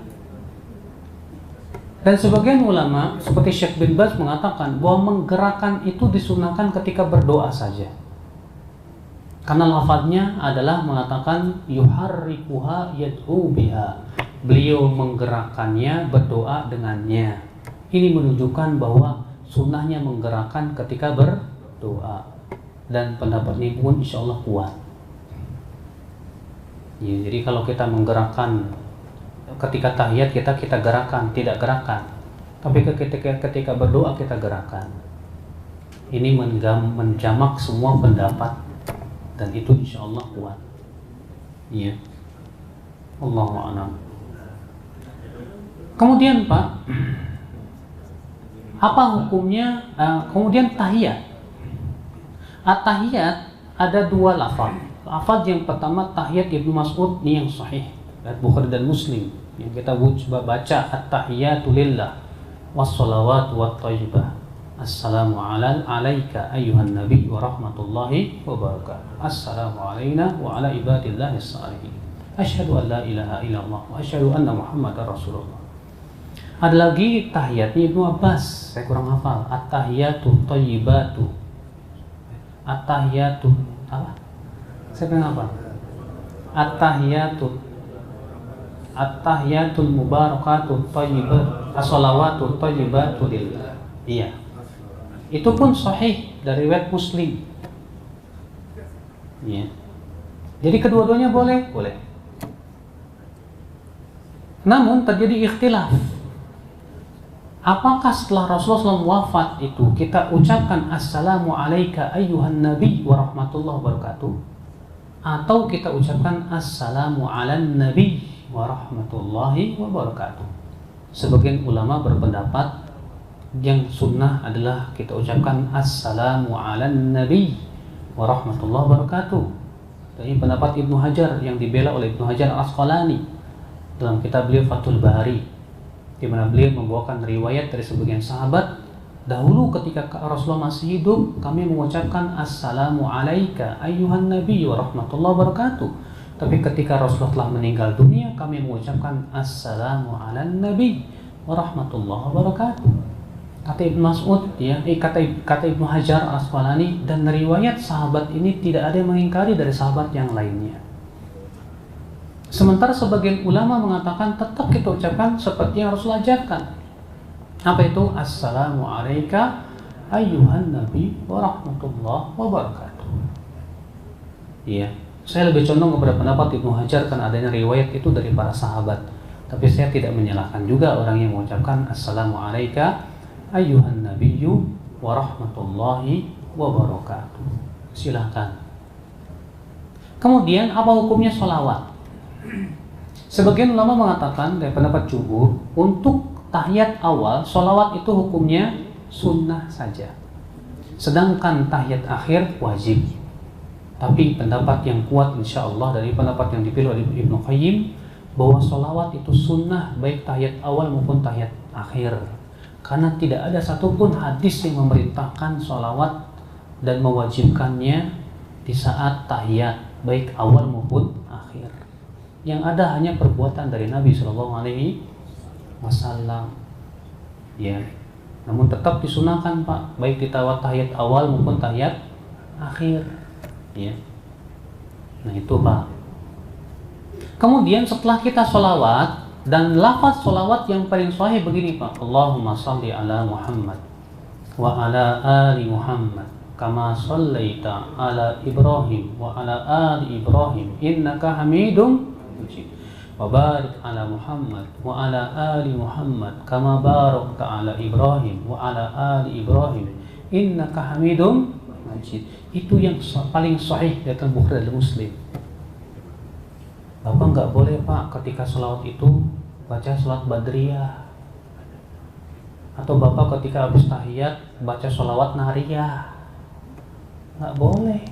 Dan sebagian ulama seperti Syekh bin Baz mengatakan bahwa menggerakkan itu disunahkan ketika berdoa saja. Karena lafadznya adalah mengatakan yuharrikuha yad'u biha. Beliau menggerakkannya, berdoa dengannya. Ini menunjukkan bahwa sunnahnya menggerakkan ketika berdoa. Dan pendapat ini pun insya Allah kuat. Ya, jadi kalau kita menggerakkan ketika tahiyat kita gerakan, tidak gerakan. Tapi ketika berdoa kita gerakan. Ini menjamak semua pendapat. Dan itu insya Allah kuat. Iya. Allahu a'lam. Kemudian Pak, apa hukumnya? Kemudian tahiyat. At-tahiyat ada dua lafaz. Lafaz yang pertama tahiyat Ibnu Mas'ud ini yang sahih, Bukhari dan Muslim. Yang kita baca at-tahiyatu lillah was-salawatu wat-thayyibah. Assalamu alayka ayyuhan nabi wa rahmatullahi wa barakatuh. Assalamu alayna wa ala ibadillahis salihin. Asyhadu an la ilaha illallah wa asyhadu anna Muhammadar Rasulullah. Ada lagi tahiyatnya Ibnu Abbas, saya kurang hafal. At-tahiyatu thayyibatu. At-tahiyatu apa? Saya pengen apa? At-tahiyatul mubarakatuh thayyibat, as-salawatu thayyibatu lillah. Iya. Itu pun sahih dari riwayat Muslim. Iya. Jadi kedua-duanya boleh? Boleh. Namun terjadi ikhtilaf. Apakah setelah Rasulullah SAW wafat itu kita ucapkan assalamu alayka ayyuhan nabi wa rahmatullahi wabarakatuh, atau kita ucapkan assalamu ala nabi wa rahmatullahi wabarakatuh? Sebagian ulama berpendapat yang sunnah adalah kita ucapkan assalamu ala nabi wa rahmatullahi wabarakatuh. Ini pendapat Ibnu Hajar yang dibela oleh Ibnu Hajar Al-Asqalani dalam kitab beliau Fathul Bari, di mana beliau membawakan riwayat dari sebagian sahabat, dahulu ketika Rasulullah masih hidup kami mengucapkan assalamu alayka ayyuhan nabi wa rahmatullahi wabarakatuh, tapi ketika Rasulullah telah meninggal dunia kami mengucapkan assalamu ala nabi wa rahmatullahi wabarakatuh. Kata Ibnu Mas'ud, ya, kata Ibnu Hajar Al-Asqalani, dan riwayat sahabat ini tidak ada yang mengingkari dari sahabat yang lainnya. Sementara sebagian ulama mengatakan tetap kita ucapkan seperti yang Rasul ajarkan. Apa itu? Assalamu alayka ayyuhan nabi wa rahmatullahi wabarakatuh. Iya, saya lebih condong kepada pendapat Ibnu Hajar kan adanya riwayat itu dari para sahabat. Tapi saya tidak menyalahkan juga orang yang mengucapkan assalamu alayka ayyuhan nabiyyu wa rahmatullahi wabarakatuh. Silakan. Kemudian apa hukumnya sholawat? Sebagian ulama mengatakan dari pendapat jumhur, untuk tahiyat awal sholawat itu hukumnya sunnah saja, sedangkan tahiyat akhir wajib. Tapi pendapat yang kuat insya Allah dari pendapat yang dipilih oleh Ibnu Qayyim, bahwa sholawat itu sunnah baik tahiyat awal maupun tahiyat akhir, karena tidak ada satupun hadis yang memerintahkan sholawat dan mewajibkannya di saat tahiyat baik awal maupun akhir. Yang ada hanya perbuatan dari Nabi Shallallahu Alaihi Wasallam. Ya, namun tetap disunahkan Pak, baik di tahiyat awal maupun tahiyat akhir. Ya, nah itu Pak. Kemudian setelah kita sholawat, dan lafaz sholawat yang paling sahih begini Pak, Allahumma shalli ala Muhammad wa ala ali Muhammad kama shallaita ala Ibrahim wa ala ali Ibrahim innaka Hamidum wa barik ala Muhammad wa ala ali Muhammad kama barakta ala Ibrahim wa ala ali Ibrahim innaka Hamidum Majid. Itu yang paling sahih dari Bukhari dan Muslim. Bapak nggak boleh Pak ketika sholawat itu baca sholat badriyah, atau Bapak ketika habis tahiyat baca sholawat nariyah, nggak boleh.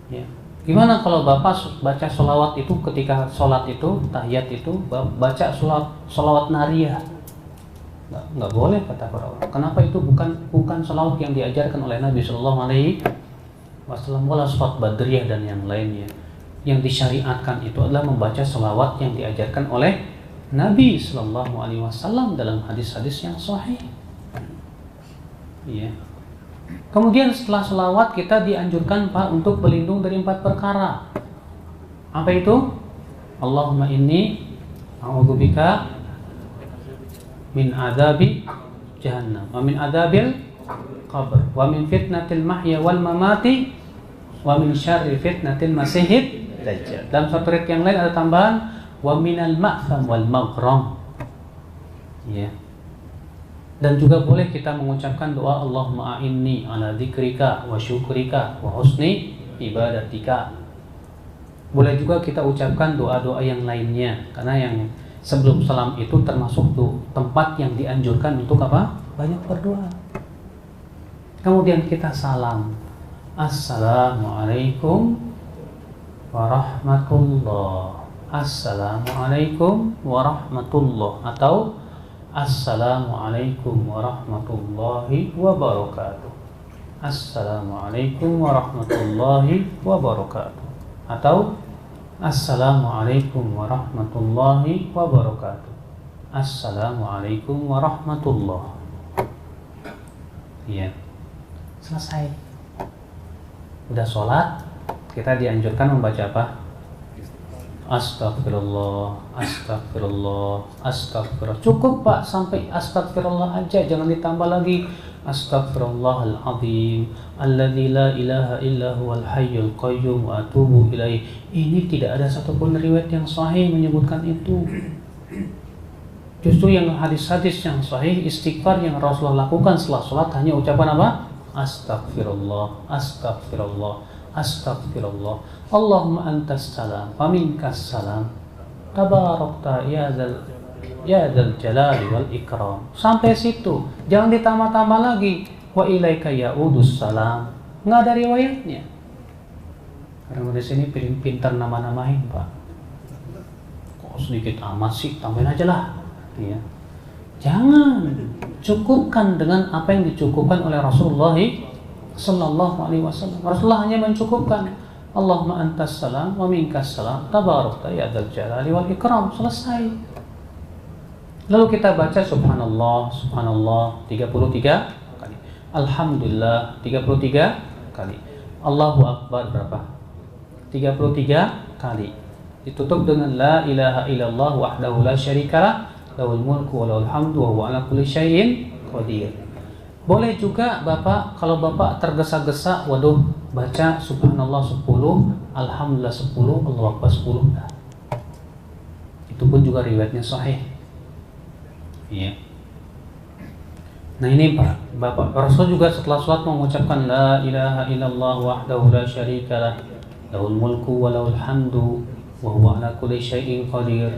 Ya. Gimana kalau Bapak baca sholawat itu ketika sholat itu, tahiyat itu, baca sholawat nariyah? Nggak boleh kata para ulama. Kenapa? Itu bukan sholawat yang diajarkan oleh Nabi Shallallahu Alaihi Wasallam, wala sholat badriyah dan yang lainnya. Yang disyariatkan itu adalah membaca sholawat yang diajarkan oleh Nabi Shallallahu Alaihi Wasallam dalam hadis-hadis yang sahih. Iya. Kemudian setelah sholawat kita dianjurkan Pak untuk berlindung dari 4 perkara. Apa itu? Allahumma inni a'udzubika min adzabi jahannam wa min adzabil qabr wa min fitnatil mahya wal mamati wa min syarri fitnatil masihid dajjal. Dalam satu riwayat yang lain ada tambahan wa minal ma'tham wal maghram. Ya. Dan juga boleh kita mengucapkan doa Allahumma a'inni ala dzikrika wa syukrika wa husni ibadatika. Boleh juga kita ucapkan doa-doa yang lainnya, karena yang sebelum salam itu termasuk tuh tempat yang dianjurkan untuk apa? Banyak berdoa. Kemudian kita salam. Assalamualaikum warahmatullah. Assalamualaikum warahmatullah, atau Assalamualaikum warahmatullahi wabarakatuh. Assalamualaikum warahmatullahi wabarakatuh, atau Assalamualaikum warahmatullahi wabarakatuh. Assalamualaikum warahmatullah. Iya, selesai. Udah sholat, kita dianjurkan membaca apa? Astagfirullah, astagfirullah, astagfirullah. Cukup Pak, sampai astagfirullah aja, jangan ditambah lagi. Astagfirullahaladzim, alladzi la ilaha illa huwal hayyul qayyum wa atubu ilaih. Ini tidak ada satupun riwayat yang sahih menyebutkan itu. Justru yang hadis-hadis yang sahih, istighfar yang Rasulullah lakukan setelah sholat hanya ucapan apa? Astagfirullah, astagfirullah, astagfirullah. Allahumma antas salam, wa minkas salam. Tabarakta ya dzal jalali wal ikram. Sampai situ, jangan ditambah-tambah lagi. Wa ilaika ya'udus salam. Nggak ada riwayatnya. Karena di sini pintar nama-namain Pak. Kok sedikit amat sih, tambahin aja lah. Ya. Jangan, cukupkan dengan apa yang dicukupkan oleh Rasulullah sallallahu alaihi wasallam. Rasulullah hanya mencukupkan Allahumma antas salam wa minkas salam tabarakta ya dzal jalali wal ikram. Selesai. Lalu kita baca subhanallah, subhanallah 33 kali. Alhamdulillah 33 kali. Allahu akbar berapa? 33 kali. Ditutup dengan la ilaha illallah wahdahu la syarikalah lahul mulku wa lahul hamdu wa huwa ala kulli syai'in qadir. Boleh juga Bapak, kalau Bapak tergesa-gesa, waduh, baca subhanallah 10, alhamdulillah 10, Allahu akbar 10. Nah, itu pun juga riwayatnya sahih. Iya. Nah ini Pak, Bapak Rasul juga setelah sholat mengucapkan la ilaha illallah wahdahu la syarikalah lahul mulku wa lahul hamdu wa huwa ala kulli syai'in qadir.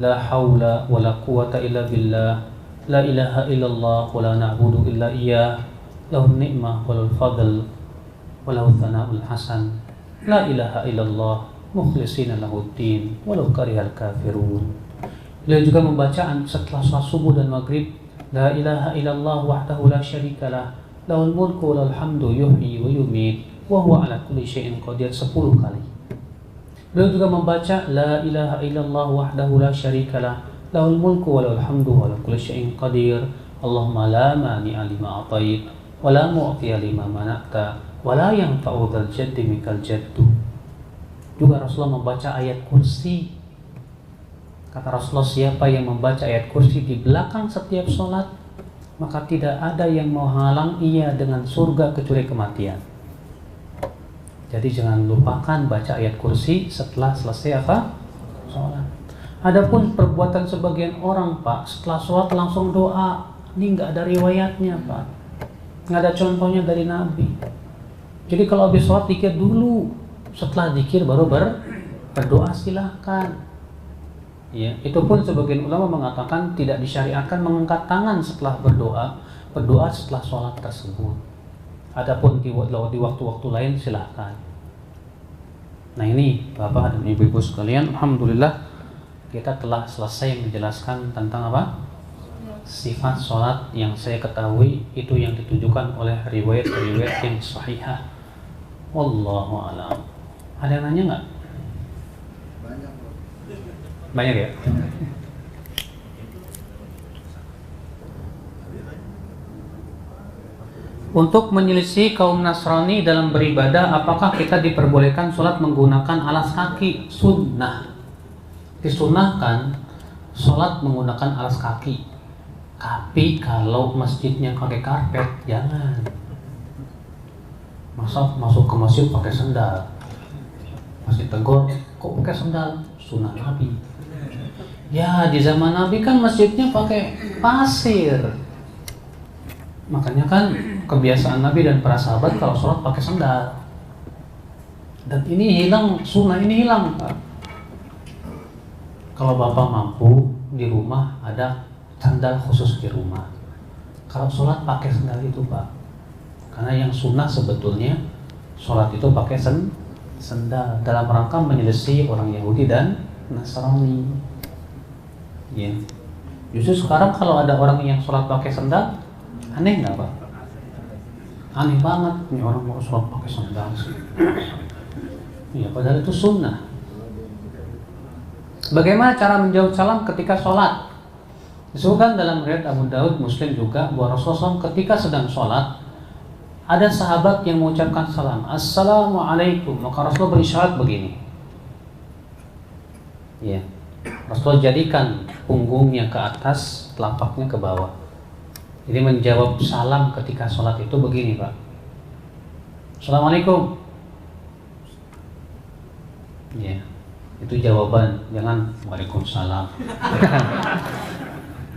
La haula wa la quwata illa billah. La ilaha illallah wa la na'budu illa iyyah. Lahun ni'mah wa lahul fadl wa lahul thana'ul hasan. La ilaha illallah mukhlishina lahuddin walau karihal kafirun. Beliau juga membaca setelah sholat subuh dan maghrib, la ilaha illallah wahdahu la syarikalah lahul mulku wa lahul hamdu yuhyi wa yumiit wa huwa ala kulli syai'in qadir 10 kali. Beliau juga membaca la ilaha illallah wahdahu la syarikalah lahul mulku wa lahul hamdu wa ala kulli syai'in qadir. Allahumma la mani'a lima atait wa la mu'tiya lima mana'ta wa la yanfa'u dzal jaddi mikal jaddu. Juga Rasulullah membaca ayat kursi. Kata Rasulullah, siapa yang membaca ayat kursi di belakang setiap sholat, maka tidak ada yang menghalang ia dengan surga kecuali kematian. Jadi jangan lupakan baca ayat kursi setelah selesai apa? Sholat. Adapun perbuatan sebagian orang Pak, setelah sholat langsung doa, ini nggak ada riwayatnya Pak, nggak ada contohnya dari Nabi. Jadi kalau habis sholat zikir dulu, setelah zikir baru berdoa, silahkan. Ya, itu pun sebagian ulama mengatakan tidak disyariatkan mengangkat tangan setelah berdoa setelah sholat tersebut. Adapun di waktu-waktu lain silahkan. Nah ini Bapak dan Ibu-ibu sekalian, alhamdulillah kita telah selesai menjelaskan tentang apa? Sifat sholat yang saya ketahui itu yang ditujukan oleh riwayat-riwayat yang sahihah. Wallahu a'lam. Ada yang nanya nggak? Banyak ya? Untuk menyelisih kaum Nasrani dalam beribadah, apakah kita diperbolehkan sholat menggunakan alas kaki? Sunnah. Disunnahkan sholat menggunakan alas kaki. Tapi kalau masjidnya pakai karpet, jangan. Masa masuk ke masjid pakai sendal? Masih tegur, kok pakai sendal? Sunnah Nabi. Ya di zaman Nabi kan masjidnya pakai pasir. Makanya kan kebiasaan Nabi dan para sahabat kalau sholat pakai sendal. Dan ini hilang, sunnah ini hilang Pak. Kalau Bapak mampu di rumah ada sandal khusus di rumah. Kalau sholat pakai sandal itu Pak. Karena yang sunnah sebetulnya sholat itu pakai sandal dalam rangka menyelisih orang Yahudi dan Nasrani. Ya. Justru sekarang kalau ada orang yang sholat pakai sandal, aneh nggak Pak? Aneh banget, ini orang mau sholat pakai sandal sih. Ya, padahal itu sunnah. Bagaimana cara menjawab salam ketika sholat? Disebutkan dalam riwayat Abu Daud, Muslim juga bahwa Rasulullah SAW ketika sedang sholat, ada sahabat yang mengucapkan salam, Assalamualaikum, maka Rasulullah berisyarat begini. Ya, Rasulullah jadikan punggungnya ke atas, telapaknya ke bawah. Jadi menjawab salam ketika sholat itu begini, Pak. Assalamualaikum. Ya, itu jawaban, jangan Waalaikumsalam.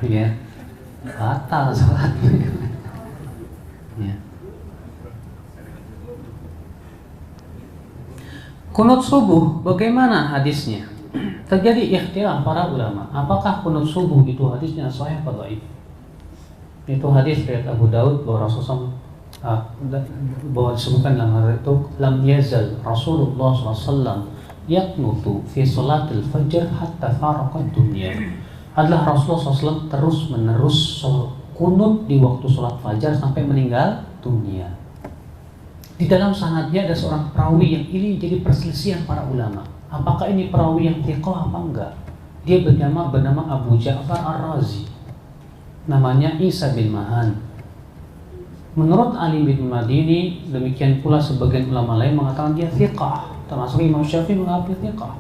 Ya, batal sholat. Ya. Kunut subuh, bagaimana hadisnya? Terjadi ikhtilaf para ulama. Apakah kunut subuh itu hadisnya sahih atau dhaif? Itu hadis riwayat Abu Daud bahwa Rasulullah bahwa disebutkan dalam hadis itu, lam yazal Rasulullah SAW yaqnutu fi salatil fajr hatta faraqad dunya. Adalah Rasulullah SAW terus menerus kunut di waktu sholat fajar sampai meninggal dunia. Di dalam sanadnya ada seorang perawi yang ini jadi perselisihan para ulama. Apakah ini perawi yang thiqah apa enggak? Dia bernama Abu Ja'far Ar-Razi. Namanya Isa bin Mahan. Menurut Ali bin Madini, demikian pula sebagian ulama lain mengatakan dia thiqah. Termasuk Imam Syafi'i mengakui thiqah.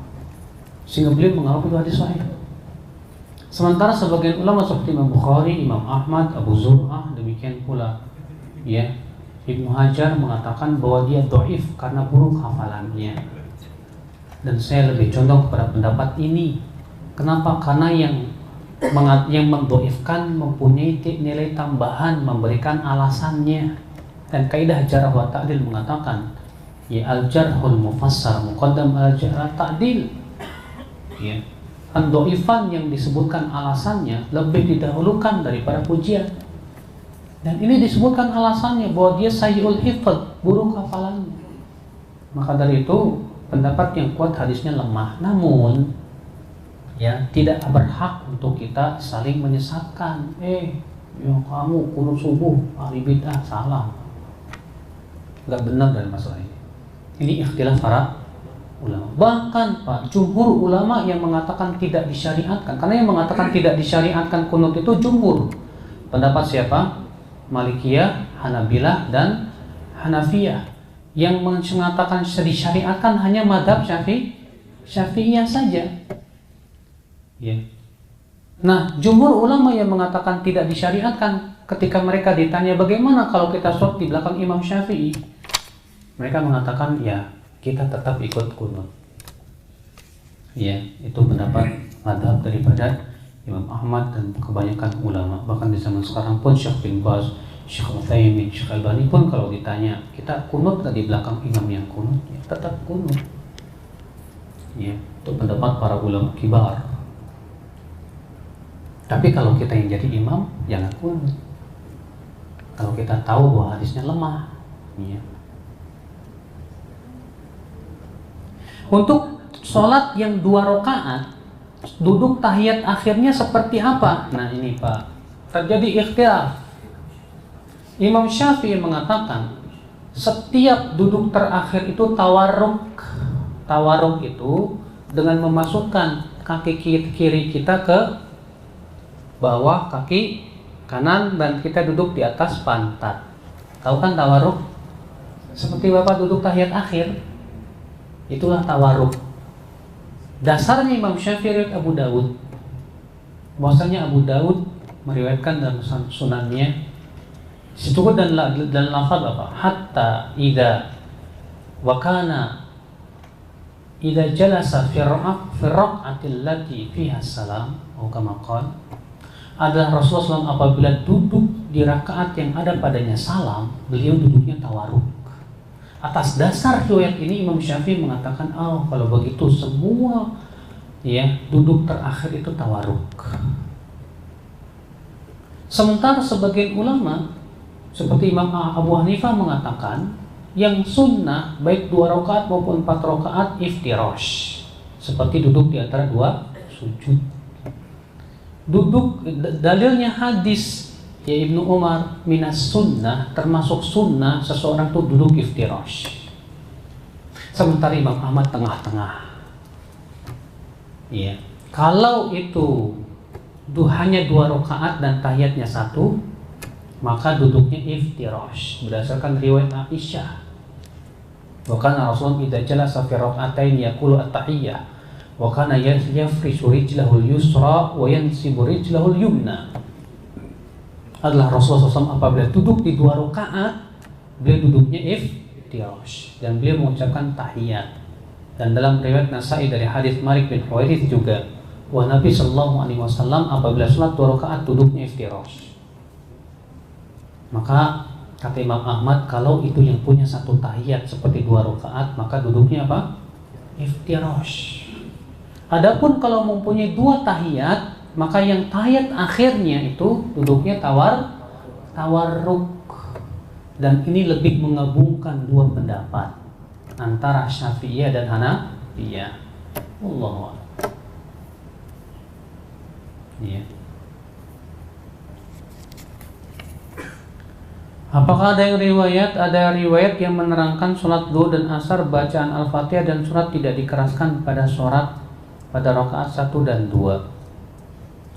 Sehingga beliau mengakui itu hadis sahih. Sementara sebagian ulama seperti Imam Bukhari, Imam Ahmad, Abu Zur'ah, demikian pula ya Ibnu Hajar mengatakan bahwa dia dhaif karena buruk hafalannya. Dan saya lebih condong kepada pendapat ini. Kenapa? Karena yang mendhaifkan mempunyai nilai tambahan, memberikan alasannya. Dan kaidah jarh wa ta'dil mengatakan, ya al-jarhul mufassar muqaddam al-jarh ta'dil. Ya. Dhaifan yang disebutkan alasannya lebih didahulukan daripada pujian. Dan ini disebutkan alasannya bahwa dia sayyi'ul hifdz, buruk hafalannya. Maka dari itu pendapat yang kuat hadisnya lemah. Namun ya tidak berhak untuk kita saling menyesatkan. Ya kamu kunut subuh ahli bid'ah, salah. Enggak benar dari masalah ini. Ini ikhtilaf para ulama. Bahkan Pak, jumhur ulama yang mengatakan tidak disyariatkan. Karena yang mengatakan tidak disyariatkan kunut itu jumhur. Pendapat siapa? Malikiyah, Hanabilah, dan Hanafiyah. Yang mengatakan disyariatkan hanya madhab Syafi'iyah saja. Ya. Nah, jumhur ulama yang mengatakan tidak disyariatkan, ketika mereka ditanya bagaimana kalau kita sholat di belakang Imam Syafi'i, mereka mengatakan ya kita tetap ikut kunut. Ya, itu pendapat madhab daripada Imam Ahmad dan kebanyakan ulama. Bahkan di zaman sekarang pun Syekh bin Baz, Syekh Utsaimin, Syekh Albani pun kalau ditanya kita kunut di belakang imam yang kunut, ya, tetap kunut. Ya, itu pendapat para ulama kibar. Tapi kalau kita yang jadi imam, jangan kunut. Kalau kita tahu bahwa hadisnya lemah, ya. Untuk sholat yang 2 rakaat, duduk tahiyat akhirnya seperti apa? Nah ini Pak, terjadi ikhtilaf. Imam Syafi'i mengatakan setiap duduk terakhir itu tawarruk. Tawarruk itu dengan memasukkan kaki kiri kita ke bawah kaki kanan dan kita duduk di atas pantat. Tahu kan tawarruk? Seperti Bapak duduk tahiyat akhir. Itulah tawarruk. Dasarnya Imam Syafi'i riwayat Abu Daud. Bahwasanya Abu Daud meriwayatkan dalam sunannya situ dan lafaz apa? Hatta idza wa kana idza jalasa fi raq'atil lati fiha salam atau kama qala, adalah Rasulullah SAW apabila duduk di rakaat yang ada padanya salam, beliau duduknya tawarruk. Atas dasar riwayat ini Imam Syafi'i mengatakan, oh kalau begitu semua ya duduk terakhir itu tawarruk. Sementara sebagian ulama seperti Imam Abu Hanifah mengatakan yang sunnah baik 2 rakaat maupun 4 rakaat iftirash, seperti duduk di antara 2 sujud. Duduk dalilnya hadis ya Ibnu Umar, minas sunnah, termasuk sunnah seseorang itu duduk iftirash. Sementara Imam Ahmad tengah-tengah. Ya, kalau itu hanya 2 rakaat dan tahiyatnya 1, maka duduknya iftirash berdasarkan riwayat Aisyah. Wa kana Rasulullah idza jalasa fi rak'atain yaqulu at-tahiyyah wa kana yafrishu rijlahu al-yusra wa yansibu rijlahu al-yumna. Adalah Rasulullah SAW apabila duduk di 2 rakaat, beliau duduknya iftirash dan beliau mengucapkan tahiyat. Dan dalam riwayat Nasa'i dari hadis Malik bin Huwairits juga, wa Nabi sallallahu alaihi wasallam apabila salat 2 rakaat duduknya iftirash. Maka kata Imam Ahmad, kalau itu yang punya 1 tahiyat seperti 2 rakaat, maka duduknya apa? Iftirash. Adapun kalau mempunyai 2 tahiyat, maka yang tahiyat akhirnya itu duduknya tawarruk. Dan ini lebih menggabungkan 2 pendapat antara Syafi'iyah dan Hanafiyah. Allahu a'lam. Ya. Apakah ada riwayat yang menerangkan sholat duhur dan asar bacaan Al-Fatihah dan surat tidak dikeraskan pada rakaat 1 dan 2?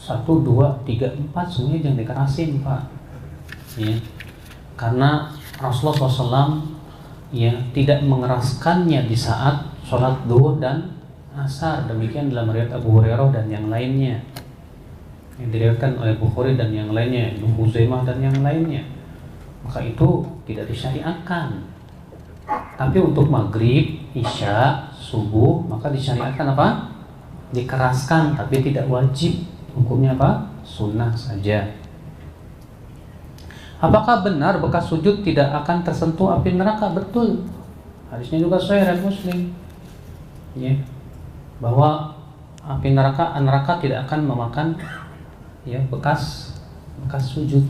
1, 2, 3, 4 semuanya jangan dikerasin, Pak. Ya. Karena Rasulullah SAW ya tidak mengeraskannya di saat sholat duhur dan asar. Demikian dalam riwayat Abu Hurairah dan yang lainnya, yang diriwayatkan oleh Bukhari dan yang lainnya, Ibnu Huzaimah dan yang lainnya. Maka itu tidak disyariatkan. Tapi untuk maghrib, isya, subuh, maka disyariatkan apa? Dikeraskan, tapi tidak wajib. Hukumnya apa? Sunnah saja. Apakah benar bekas sujud tidak akan tersentuh api neraka? Betul. Hadisnya juga sahih riwayat Muslim. Ya. Bahwa api neraka tidak akan memakan ya bekas sujud.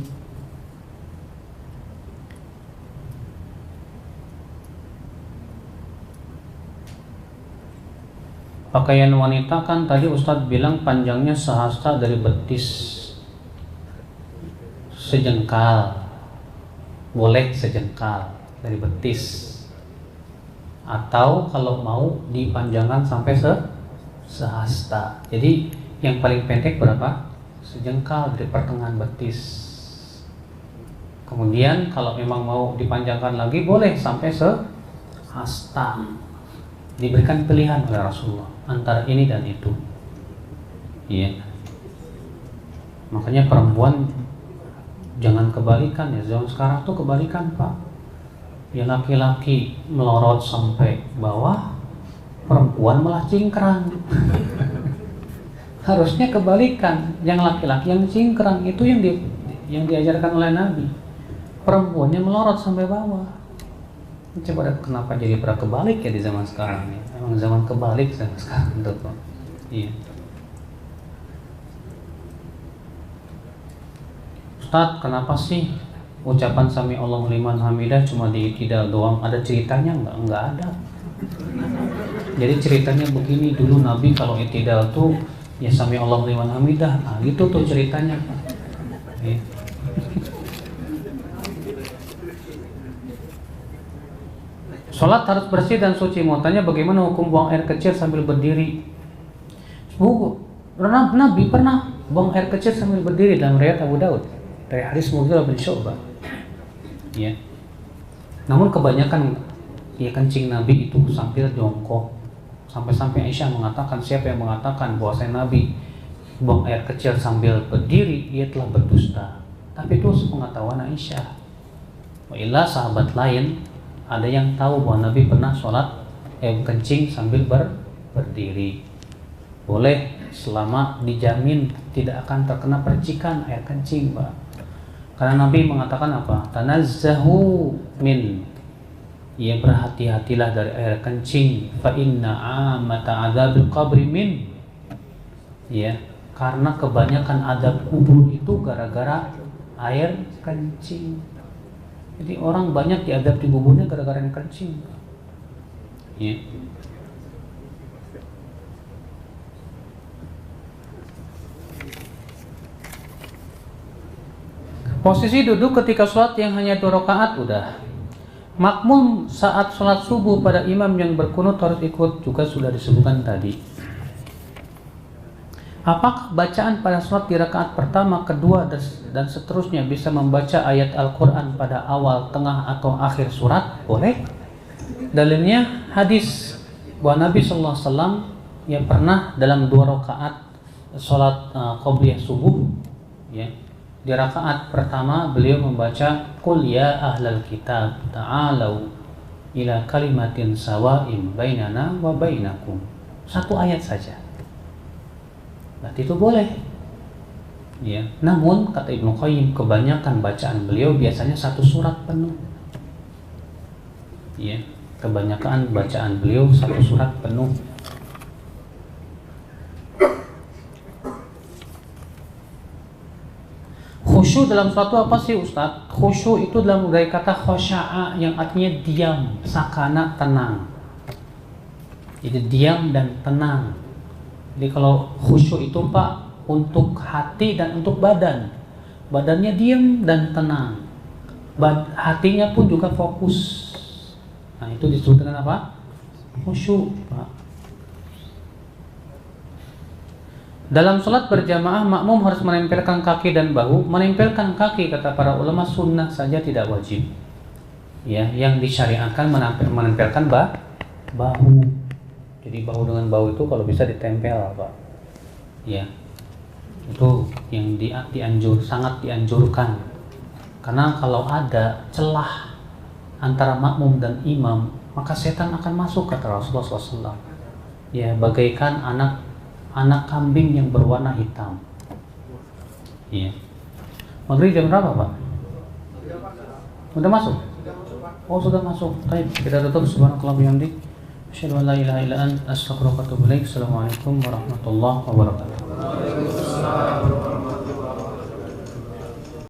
Pakaian wanita kan tadi Ustadz bilang panjangnya sehasta dari betis sejengkal, boleh sejengkal dari betis, atau kalau mau dipanjangkan sampai sehasta. Jadi yang paling pendek berapa? Sejengkal dari pertengahan betis. Kemudian kalau memang mau dipanjangkan lagi boleh sampai sehasta. Diberikan pilihan oleh Rasulullah antara ini dan itu. Iya. Makanya perempuan jangan kebalikan ya, zaman sekarang tuh kebalikan, Pak. Ya laki-laki melorot sampai bawah, perempuan malah cingkrang. Harusnya kebalikan, yang laki-laki yang cingkrang itu yang diajarkan oleh Nabi. Perempuannya melorot sampai bawah. Coba kenapa jadi pada kebalik ya di zaman sekarang ya? Emang zaman kebalik zaman sekarang tuh. Iya. Ustadz, kenapa sih ucapan sami Allahu liman hamidah cuma di i'tidal doang? Ada ceritanya enggak? Enggak ada. Jadi ceritanya begini, dulu Nabi kalau i'tidal tuh ya sami Allahu liman hamidah. Nah, gitu tuh ceritanya, Pak. Ya. Sholat harus bersih dan suci. Mau tanya bagaimana hukum buang air kecil sambil berdiri? Nabi pernah buang air kecil sambil berdiri dalam riwayat Abu Daud dari hadis Mughirah bin Syu'bah. Ya. Namun kebanyakan ya kencing Nabi itu sambil jongkok. Sampai-sampai Aisyah mengatakan, siapa yang mengatakan bahwa Nabi buang air kecil sambil berdiri, ia telah berdusta. Tapi itu sepengetahuan Aisyah. Wailah sahabat lain ada yang tahu bahwa Nabi pernah sholat kencing sambil berdiri. Boleh selama dijamin tidak akan terkena percikan air kencing, Pak. Karena Nabi mengatakan apa? Tanazzahu min, ya berhati-hatilah dari air kencing. Fa inna amata adzabil qabri min, ya karena kebanyakan azab kubur itu gara-gara air kencing. Jadi orang banyak diadab di kuburnya gara-gara air kencing. Ya. Posisi duduk ketika sholat yang hanya 2 rakaat udah. Makmum saat sholat subuh pada imam yang berkunut harus ikut, juga sudah disebutkan tadi. Apakah bacaan pada sholat di rakaat pertama, kedua, dan seterusnya bisa membaca ayat Al-Quran pada awal, tengah, atau akhir surat? Boleh. Dalilnya hadis bahwa Nabi SAW yang pernah dalam 2 rakaat sholat qobliyah subuh, ya, di rakaat pertama beliau membaca Qul ya ahlal kitab ta'alau ila kalimatin sawa'im bainana wa bainakum. 1 ayat saja. Berarti itu boleh. Ya. Namun kata Ibnu Qayyim, kebanyakan bacaan beliau biasanya 1 surat penuh. Ya, kebanyakan bacaan beliau 1 surat penuh. Khusyuk dalam suatu apa sih Ustaz? Khusyuk itu dari kata khosya'a yang artinya diam, sakana, tenang. Jadi diam dan tenang. Jadi kalau khusyuk itu Pak untuk hati dan untuk badan. Badannya diam dan tenang. Hatinya pun juga fokus. Nah, itu disebut dengan apa? Khusyuk, Pak. Dalam sholat berjamaah, makmum harus menempelkan kaki dan bahu. Menempelkan kaki, kata para ulama, sunnah saja, tidak wajib. Ya, yang disyariatkan menempelkan bahu. Jadi bahu dengan bahu itu kalau bisa ditempel, Pak. Ya, itu yang sangat dianjurkan. Karena kalau ada celah antara makmum dan imam, maka setan akan masuk, kata Rasulullah SAW. Ya, bagaikan anak kambing yang berwarna hitam. Ya. Maghrib jam berapa, Pak? Sudah masuk? Oh, sudah masuk. Baik, kita tutup. Subhanakallah bihamdik. Asyhadu an la ilaha illa anta astaghfiruka wa atubu ilaik. Assalamualaikum warahmatullahi wabarakatuh.